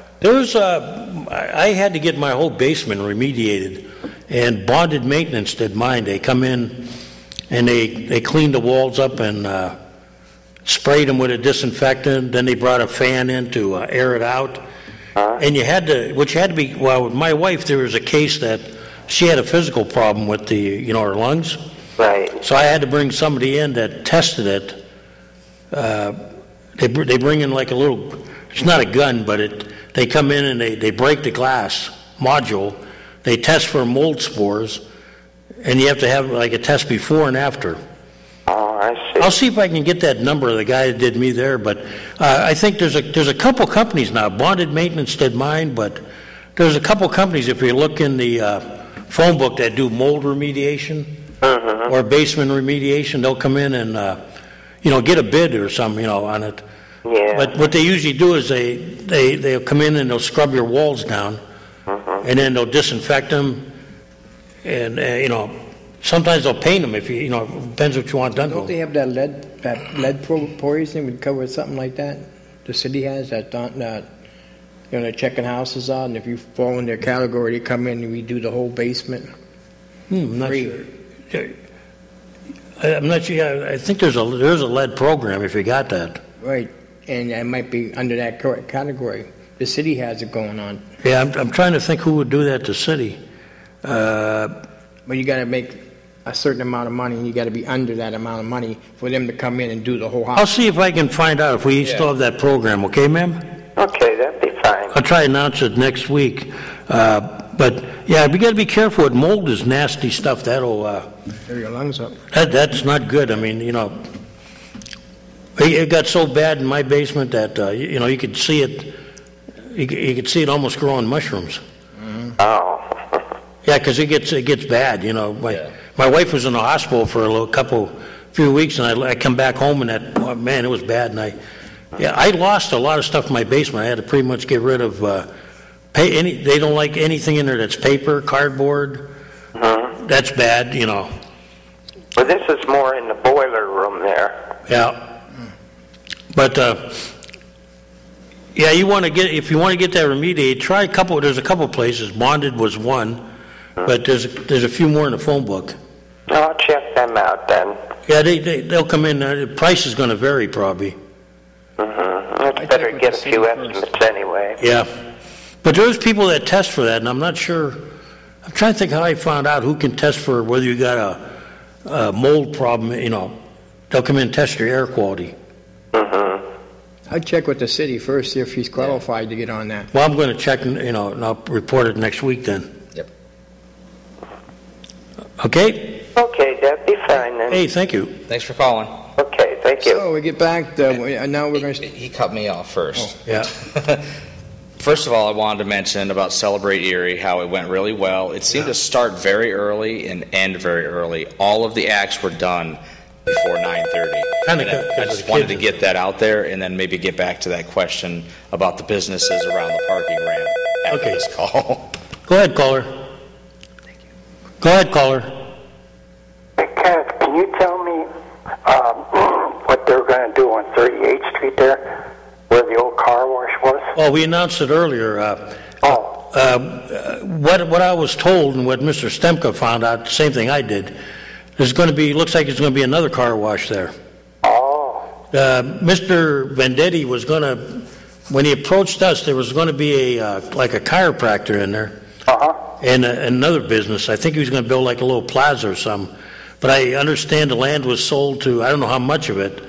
I had to get my whole basement remediated, and Bonded Maintenance did mine. They come in and they cleaned the walls up and sprayed them with a disinfectant. Then they brought a fan in to air it out. And you had to, well, with my wife, there was a case that she had a physical problem with her lungs. Right. So I had to bring somebody in that tested it. They bring in like a little, it's not a gun, but they come in and they break the glass module. They test for mold spores, and you have to have like a test before and after. Oh, I see. I'll see if I can get that number of the guy that did me there, but I think there's a couple companies now. Bonded Maintenance did mine, but there's a couple companies, if you look in the phone book, that do mold remediation or basement remediation. They'll come in and get a bid or something on it. Yeah. But what they usually do is they'll come in and they'll scrub your walls down, and then they'll disinfect them, and sometimes they'll paint them if depends what you want done. Don't they have that lead poisoning would cover something like that? The city has that. They're checking houses out, and if you fall in their category, they come in and we do the whole basement. I'm not sure. I'm not sure. I think there's a lead program if you got that. Right, and it might be under that category. The city has it going on. Yeah, I'm trying to think who would do that to city. But you got to make a certain amount of money, and you got to be under that amount of money for them to come in and do the whole house. I'll see if I can find out if we still have that program. Okay, ma'am? Okay, that'd be fine. I'll try to announce it next week. But yeah, we got to be careful. Mold is nasty stuff. That'll tear your lungs up. That's not good. I mean, it got so bad in my basement that you could see it. You could see it almost growing mushrooms. Oh. Yeah, because it gets bad. My wife was in the hospital for a few weeks, and I come back home and it was bad. And I lost a lot of stuff in my basement. I had to pretty much get rid of. They don't like anything in there that's paper, cardboard. That's bad. Well, this is more in the boiler room there. Yeah. But if you want to get that remediated, try a couple. There's a couple places. Bonded was one, but there's a few more in the phone book. I'll check them out then. Yeah, they'll come in. The price is going to vary probably. It's better to get a few estimates anyway. Yeah, but there's people that test for that, and I'm not sure. I'm trying to think how I found out who can test for whether you got a mold problem. They'll come in and test your air quality. I'd check with the city first, see if he's qualified to get on that. Well, I'm going to check, and I'll report it next week then. Yep. Okay? Okay, that'd be fine then. Hey, thank you. Thanks for calling. Okay, thank you. So we get back, now we're going to... He cut me off first. Yeah. First of all, I wanted to mention about Celebrate Erie, how it went really well. It seemed to start very early and end very early. All of the acts were done before 9:30. I just wanted to get that out there and then maybe get back to that question about the businesses around the parking ramp after this call. Go ahead, caller. Thank you. Go ahead, caller. Hey, Kenneth, can you tell me what they're going to do on 38th Street there, where the old car wash was? Well, we announced it earlier. What I was told and what Mr. Stemka found out, the same thing I did, looks like there's going to be another car wash there. Oh. Mr. Vendetti was going to, when he approached us, there was going to be like a chiropractor in there. And another business. I think he was going to build like a little plaza or something. But I understand the land was sold to, I don't know how much of it,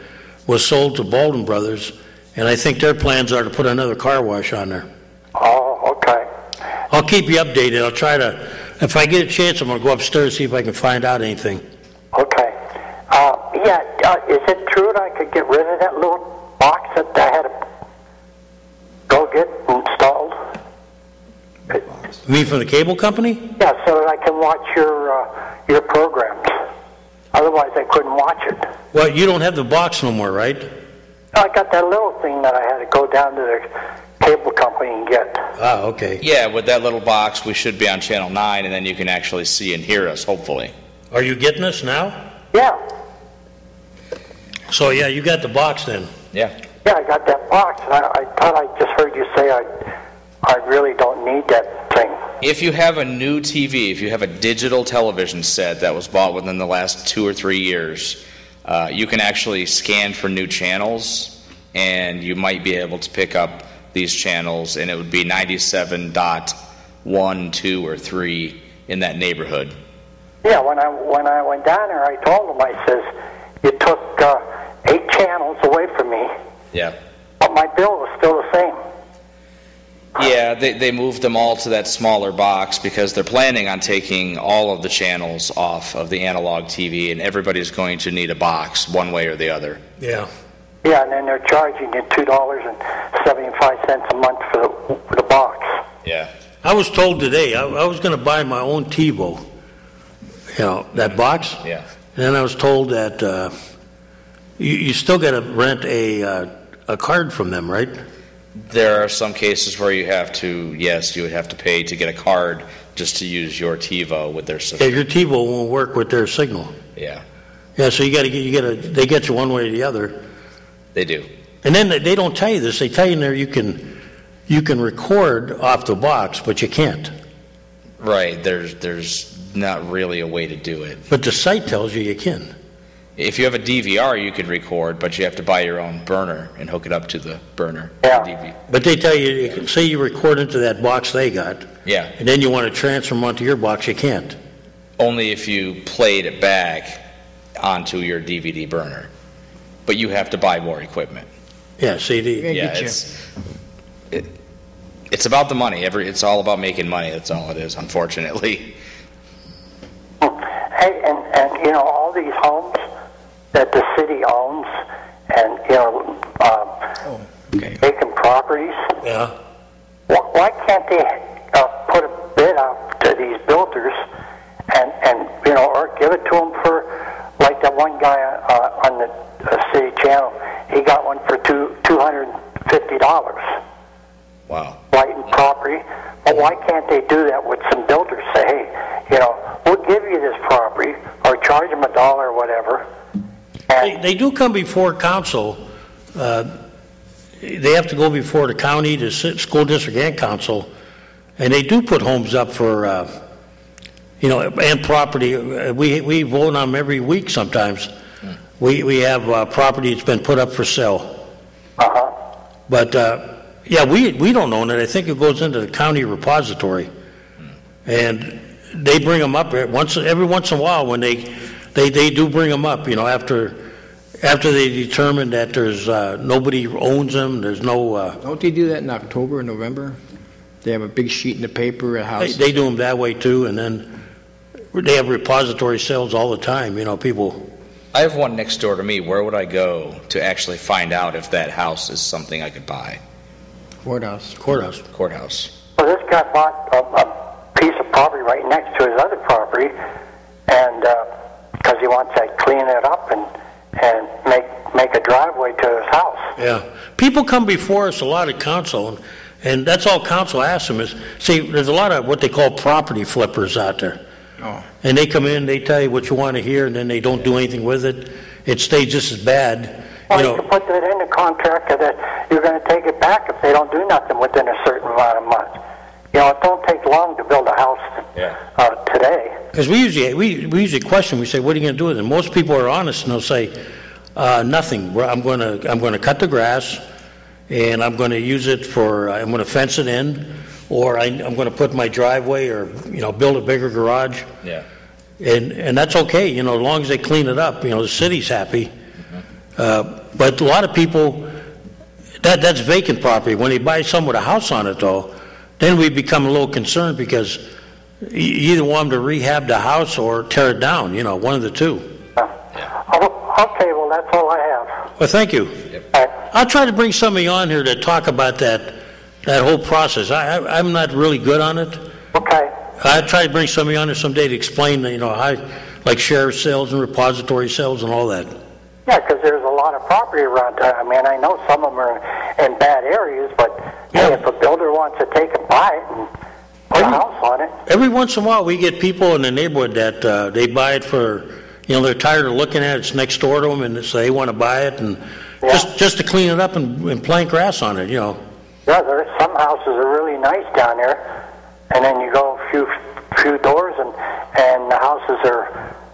was sold to Baldwin Brothers. And I think their plans are to put another car wash on there. Oh, okay. I'll keep you updated. I'll try to, if I get a chance, I'm going to go upstairs and see if I can find out anything. Okay. Is it true that I could get rid of that little box that I had to go get installed? You mean from the cable company? Yeah, so that I can watch your programs. Otherwise, I couldn't watch it. Well, you don't have the box no more, right? I got that little thing that I had to go down to the cable company and get. Ah, okay. Yeah, with that little box, we should be on Channel 9, and then you can actually see and hear us, hopefully. Are you getting us now? Yeah. So, yeah, you got the box then? Yeah. Yeah, I got that box. And I thought I just heard you say I really don't need that thing. If you have a new TV, if you have a digital television set that was bought within the last 2 or 3 years, you can actually scan for new channels, and you might be able to pick up these channels, and it would be 97.1, 2, or 3 in that neighborhood. Yeah, when I went down there, I told them, I says, you took 8 channels away from me. Yeah. But my bill was still the same. Yeah, they moved them all to that smaller box because they're planning on taking all of the channels off of the analog TV, and everybody's going to need a box one way or the other. Yeah. Yeah, and then they're charging you $2.75 a month for the box. Yeah. I was told today I was going to buy my own TiVo, that box. Yeah. And then I was told that you still got to rent a card from them, right? There are some cases where you have to, yes, you would have to pay to get a card just to use your TiVo with their system. Yeah, your TiVo won't work with their signal. Yeah. Yeah, so they get you one way or the other. They do. And then they don't tell you this. They tell you in there you can record off the box, but you can't. Right. There's not really a way to do it. But the site tells you you can. If you have a DVR, you can record, but you have to buy your own burner and hook it up to the burner. Yeah. DV. But they tell you, say you record into that box they got, Yeah. and then you want to transfer them onto your box, you can't. Only if you played it back onto your DVD burner. But you have to buy more equipment. Yeah, CD. Yeah, it's about the money. It's all about making money. That's all it is, unfortunately. Hey, and all these homes that the city owns, and vacant properties. Yeah. Why can't they put a bid out to these builders, and or give it to them for, like that one guy on the city channel, he got one for $250. Wow. Lighting property. But why can't they do that with some builders? Say, hey, we'll give you this property, or charge them $1 or whatever. They do come before council. They have to go before the county, the school district, and council, and they do put homes up for, and property. We vote on them every week sometimes. We have property that's been put up for sale. Uh-huh. But, we don't own it. I think it goes into the county repository. And they bring them up every once in a while when they do bring them up, after they determine that there's nobody owns them, there's no... Don't they do that in October and November? They have a big sheet in the paper at house. They do them that way too, and then they have repository sales all the time, people... I have one next door to me. Where would I go to actually find out if that house is something I could buy? Courthouse. Courthouse. Well, this guy bought a piece of property right next to his other property, and because he wants to clean it up and make a driveway to his house. Yeah. People come before us a lot at council, and that's all council asks them is, see, there's a lot of what they call property flippers out there. Oh. And they come in, they tell you what you want to hear, and then they don't do anything with it. It stays just as bad. Well, you can put that in the contract that you're going to take it back if they don't do nothing within a certain amount of months. It don't take long to build a house today. Because we usually question. We say, "What are you going to do with it?" And most people are honest, and they'll say, "Nothing. I'm going to cut the grass, and I'm going to use it for. I'm going to fence it in, or I'm going to put my driveway, or build a bigger garage." Yeah. And that's okay. As long as they clean it up. The city's happy. But a lot of people, that's vacant property. When they buy some with a house on it, though, then we become a little concerned because you either want them to rehab the house or tear it down, one of the two. Okay, well, that's all I have. Well, thank you. I'll try to bring somebody on here to talk about that whole process. I'm not really good on it. Okay. I'll try to bring somebody on here someday to explain, how, like sheriff sales and repository sales and all that. Yeah, because there's a lot of property around there. I mean, I know some of them are in bad areas, but hey, if a builder wants to take and buy it and put a house on it. Every once in a while, we get people in the neighborhood that they buy it for, they're tired of looking at it. It's next door to them, and so they want to buy it and just to clean it up and plant grass on it, Yeah, there's some houses are really nice down there, and then you go a few doors, and the houses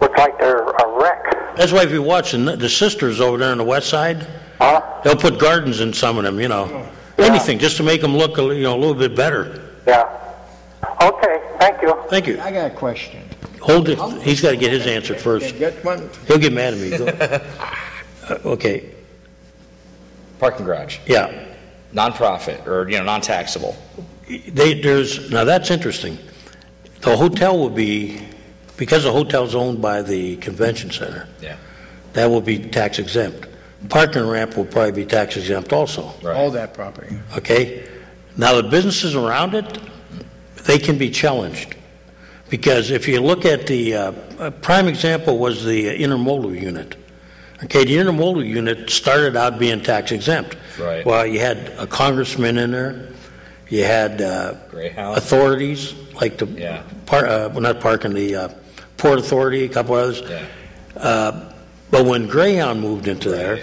look like they're a wreck. That's why if you watch the sisters over there on the west side, they'll put gardens in some of them, anything just to make them look a little bit better. Yeah. Okay, thank you. Thank you. I got a question. Hold it. He's got to get his answer first. Get one. He'll get mad at me. Okay. Parking garage. Yeah. Non-profit or non-taxable. Now that's interesting. The hotel will be, because the hotel's owned by the convention center. Yeah. That will be tax exempt. Parking ramp will probably be tax exempt also. Right. All that property. Okay. Now the businesses around it, they can be challenged. Because if you look at the prime example was the intermodal unit. Okay, the intermodal unit started out being tax exempt. Right. Well, you had a congressman in there. You had authorities like the not parking, the Port Authority, a couple others. Yeah. But when Greyhound moved into there,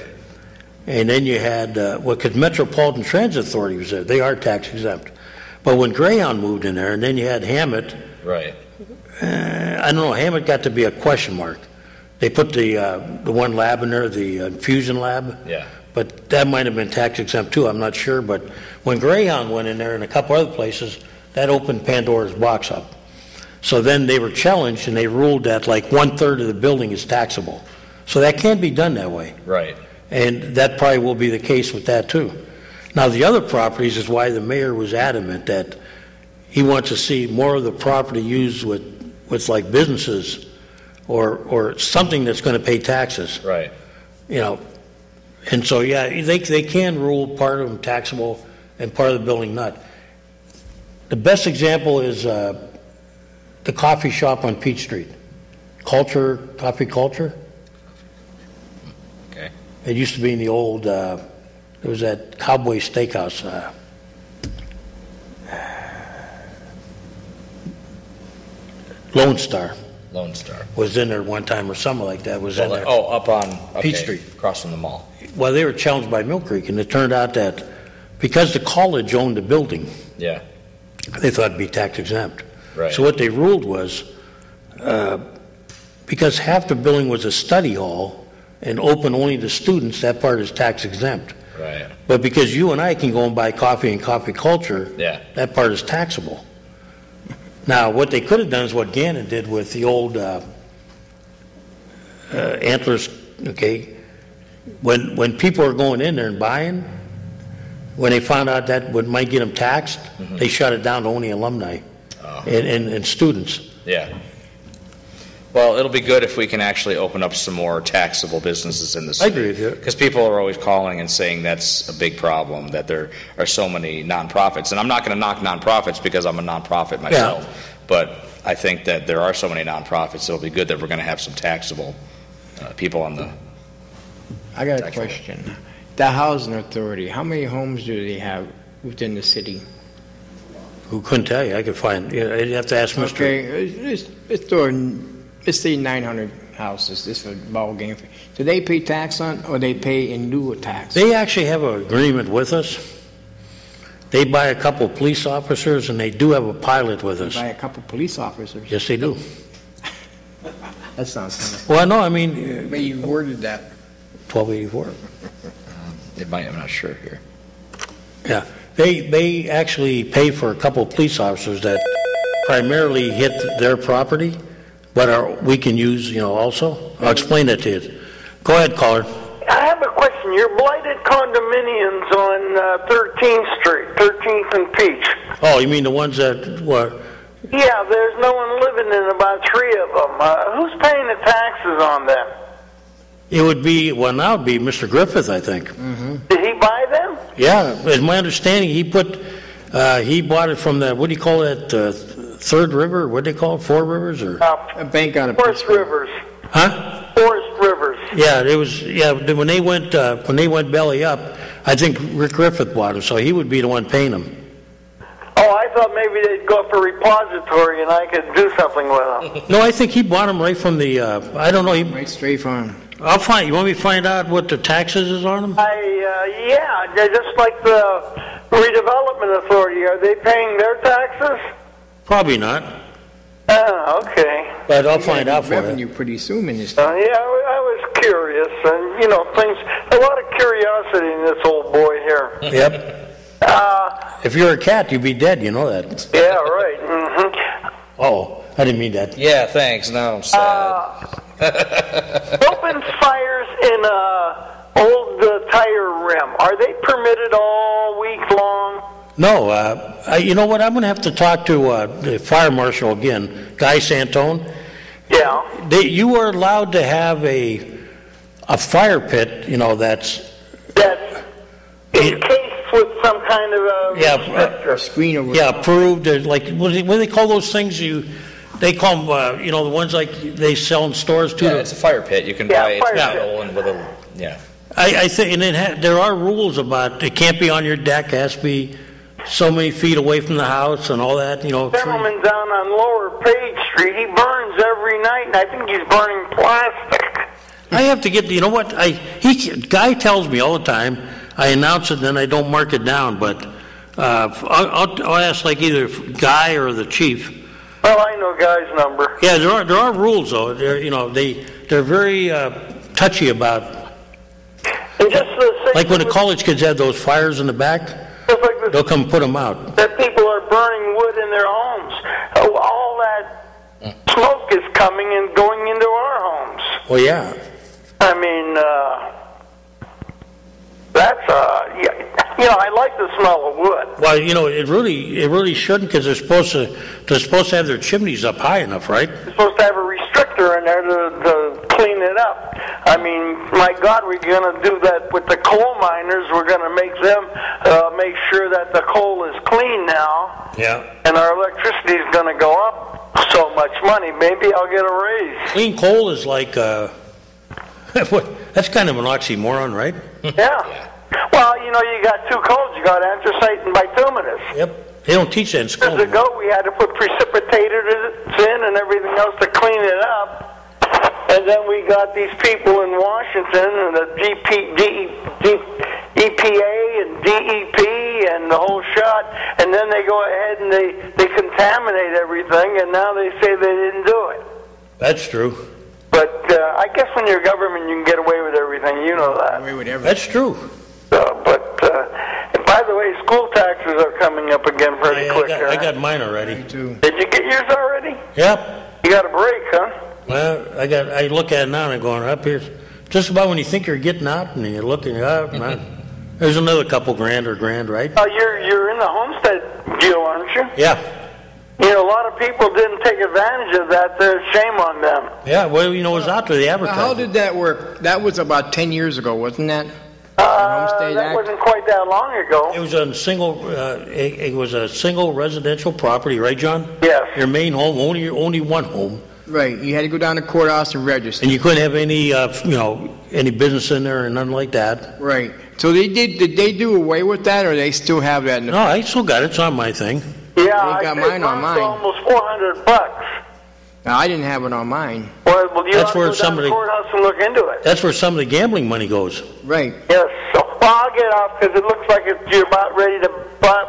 and then you had because Metropolitan Transit Authority was there, they are tax exempt. But when Greyhound moved in there, and then you had Hammett. Right. I don't know. Hammett got to be a question mark. They put the one lab in there, the infusion lab. Yeah. But that might have been tax exempt too. I'm not sure. But when Greyhound went in there and a couple other places, that opened Pandora's box up. So then they were challenged and they ruled that like 1/3 of the building is taxable. So that can be done that way. Right. And that probably will be the case with that too. Now the other properties is why the mayor was adamant that he wants to see more of the property used with like businesses or something that's going to pay taxes. Right. And so, they can rule part of them taxable and part of the building not. The best example is the coffee shop on Peach Street. Coffee Culture. Okay. It used to be in the old, there was that Cowboy Steakhouse. Lone Star was in there one time or something like that was in there. Oh, up on Peach Street. Across from the mall. Well, they were challenged by Mill Creek, and it turned out that because the college owned the building, Yeah. they thought it'd be tax exempt. Right. So what they ruled was, because half the building was a study hall and open only to students, that part is tax exempt. Right. But because you and I can go and buy coffee and Coffee Culture, Yeah. that part is taxable. Now, what they could have done is what Gannon did with the old Antlers, okay? When people are going in there and buying, when they found out that might get them taxed, they shut it down to only alumni and students. Yeah. Well, it'll be good if we can actually open up some more taxable businesses in the city. I agree with you. Because people are always calling and saying that's a big problem, that there are so many nonprofits. And I'm not going to knock nonprofits because I'm a nonprofit myself. Yeah. But I think that there are so many nonprofits, it'll be good that we're going to have some taxable people on the... I got a question. The Housing Authority, how many homes do they have within the city? Who couldn't tell you? I could find... I'd have to ask Mr. Okay, let's say 900 houses. This is a ball game. Do they pay tax on, or they pay in lieu of tax? They actually have an agreement with us. They buy a couple of police officers, and they do have a pilot with us. They buy a couple of police officers? Yes, they do. That sounds funny. Well, no, I mean... But you worded that. 1284. It might, I'm not sure here. Yeah. They actually pay for a couple of police officers that primarily hit their property, but we can use, also. I'll explain that to you. Go ahead, caller. I have a question. Your blighted condominiums on 13th Street, 13th and Peach. Oh, you mean the ones that were... Yeah, there's no one living in about 3 of them. Who's paying the taxes on them? It would be, now it would be Mr. Griffith, I think. Mm-hmm. Did he buy them? Yeah, as my understanding, he bought it from the, what do you call that, Third River? What do they call it, Four Rivers? Or a bank out of Forest Rivers. Huh? Forest Rivers. Yeah, it was, when they went belly up, I think Rick Griffith bought them, so he would be the one paying them. Oh, I thought maybe they'd go up a repository and I could do something with them. No, I think he bought them right from the, I don't know. Right straight from him. I'll find. You want me to find out what the taxes is on them? Yeah, just like the redevelopment authority. Are they paying their taxes? Probably not. Okay. But I'll find out for revenue you. pretty soon in this. Yeah, I was curious, and things. A lot of curiosity in this old boy here. Yep. If you're a cat, you'd be dead. You know that. Yeah, right. Mm-hmm. Oh, I didn't mean that. Yeah, thanks. Now I'm sad. Open fires in old tire rim. Are they permitted all week long? No, you know what? I'm going to have to talk to the fire marshal again, Guy Santone. Yeah. You are allowed to have a fire pit, that's encased with some kind of a screen over. Yeah, approved. Like what do they call those things? They call them, the ones like they sell in stores too. Yeah, it's a fire pit. You can buy it metal and with a I think, and there are rules about it. Can't be on your deck. It has to be so many feet away from the house and all that. Gentleman down on Lower Page Street, he burns every night, and I think he's burning plastic. I have to get. You know what? Guy tells me all the time. I announce it, then I don't mark it down. But I'll ask like either Guy or the chief. Well, I know Guy's number. Yeah, there are rules though. They're very touchy about. And just like when the college kids have those fires in the back. They'll come put them out. That people are burning wood in their homes. All that smoke is coming and going into our homes. Well, yeah. I mean, that's I like the smell of wood. Well, it really shouldn't because they're supposed to have their chimneys up high enough, right? They're supposed to have a restrictor in there to clean it up. I mean, my God, we're going to do that with the coal miners. We're going to make them make sure that the coal is clean now. Yeah. And our electricity is going to go up so much money. Maybe I'll get a raise. Clean coal is like that's kind of an oxymoron, right? Yeah. Well, you got two coals. You got anthracite and bituminous. Yep. They don't teach that in school. Years ago, we had to put precipitators in and everything else to clean it up. And then we got these people in Washington and the EPA and DEP and the whole shot. And then they go ahead and they contaminate everything. And now they say they didn't do it. That's true. But I guess when you're government, you can get away with everything. You know that. Away with everything. That's true. And by the way, school taxes are coming up again pretty quick. I got mine already. Me too. Did you get yours already? Yep. You got a break, huh? Well, I look at it now and I'm going up here. Just about when you think you're getting out and you're looking up, there's another couple grand, right? Oh, you're in the homestead deal, aren't you? Yeah. A lot of people didn't take advantage of that. There's shame on them. Yeah, well, it was out there, the advertising. How did that work? That was about 10 years ago, wasn't that? That wasn't quite that long ago. It was a single residential property, right, John? Yes. Your main home, only one home. Right. You had to go down to courthouse and register. And you couldn't have any, any business in there and nothing like that. Right. So did they do away with that, or they still have that? No, I still got it. It's on my thing. Yeah, I got mine on mine. Almost $400. No, I didn't have it on mine. Well, you that's where some of the courthouse and look into it. That's where some of the gambling money goes. Right. Yes. So I'll get off because it looks like you're about ready to buzz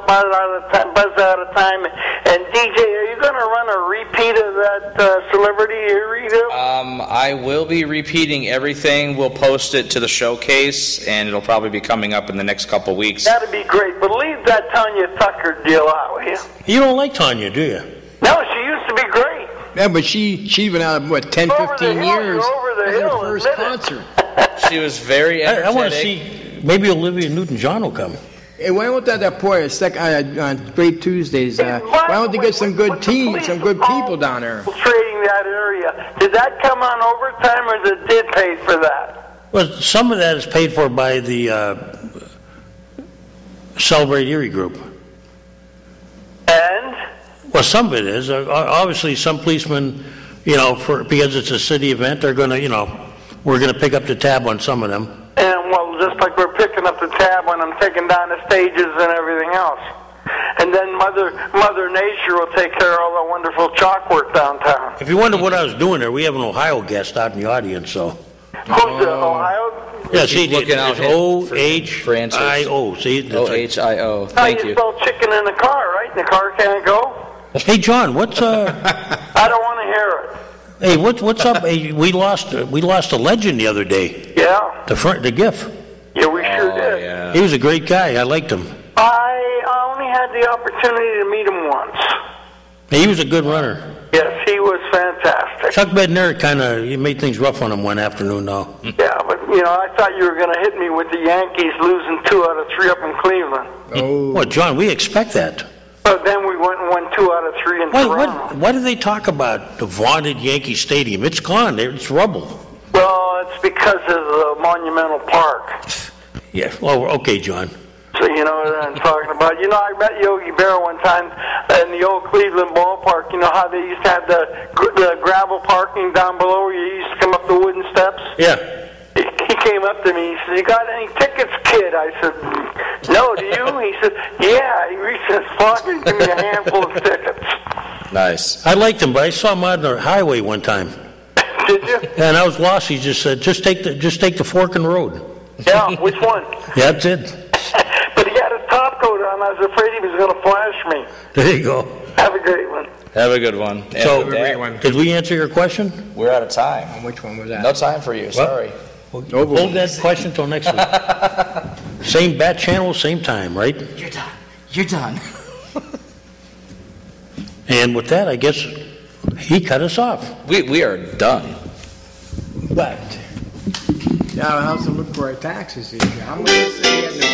out of time. And DJ, are you going to run a repeat of that celebrity redo? I will be repeating everything. We'll post it to the showcase, and it'll probably be coming up in the next couple weeks. That'd be great. But leave that Tanya Tucker deal out, will you? You don't like Tanya, do you? No, she used to be great. Yeah, but she's been out of, 10, 15 years. Over the hill, her first concert. She was very energetic. I want to see, maybe Olivia Newton-John will come. Hey, why don't that boy on Great Tuesdays? Why don't they get some good teams, some good people down there? Trading that area. Did that come on overtime, or did pay for that? Well, some of that is paid for by the Celebrate Erie group. And? Well, some of it is. Obviously, some policemen, because it's a city event, they're going to, we're going to pick up the tab on some of them. And, well, just like we're picking up the tab when I'm taking down the stages and everything else. And then Mother Nature will take care of all the wonderful chalk work downtown. If you wonder what I was doing there, we have an Ohio guest out in the audience, so. Who's the Ohio? Yeah, see, looking out it's O-H-I-O. See, O-H-I-O. How Thank you you. spell chicken in the car, right? And the car can't go? Hey, John, what's I don't want to hear it. Hey, what's up? Hey, we lost a legend the other day. Yeah. The GIF. Yeah, we sure did. Yeah. He was a great guy. I liked him. I only had the opportunity to meet him once. He was a good runner. Yes, he was fantastic. Chuck Bednarik he made things rough on him one afternoon, though. Yeah, but, I thought you were going to hit me with the Yankees losing 2 out of 3 up in Cleveland. Oh. Well, John, we expect that. But then we went and won 2 out of 3 in Toronto. Why do they talk about the vaunted Yankee Stadium? It's gone. It's rubble. Well, it's because of the Monumental Park. Yeah. Well, okay, John. So you know what I'm talking about. I met Yogi Berra one time in the old Cleveland ballpark. You know how they used to have the gravel parking down below where you used to come up the wooden steps? Yeah. He came up to me. He said, "You got any tickets, kid?" I said, "No, do you?" He said, "Yeah." He reached in his pocket and gave me a handful of tickets. Nice. I liked him, but I saw him on the highway one time. Did you? And I was lost. He just said, "Just take the fork in the road." Yeah, which one? Yeah, that's it. But he had his top coat on. I was afraid he was going to flash me. There you go. Have a great one. Have a good one. So, And did we answer your question? we're out of time. Which one was that? No time for you. Sorry. Hold that question till next week. Same bat channel, same time, right? You're done. And with that, I guess he cut us off. We are done. But now I'll have to look for our taxes this year. How much is it in the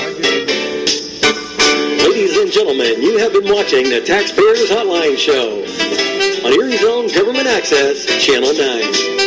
budget? Ladies and gentlemen, you have been watching the Taxpayers Hotline Show on Erie's own Government Access, Channel 9.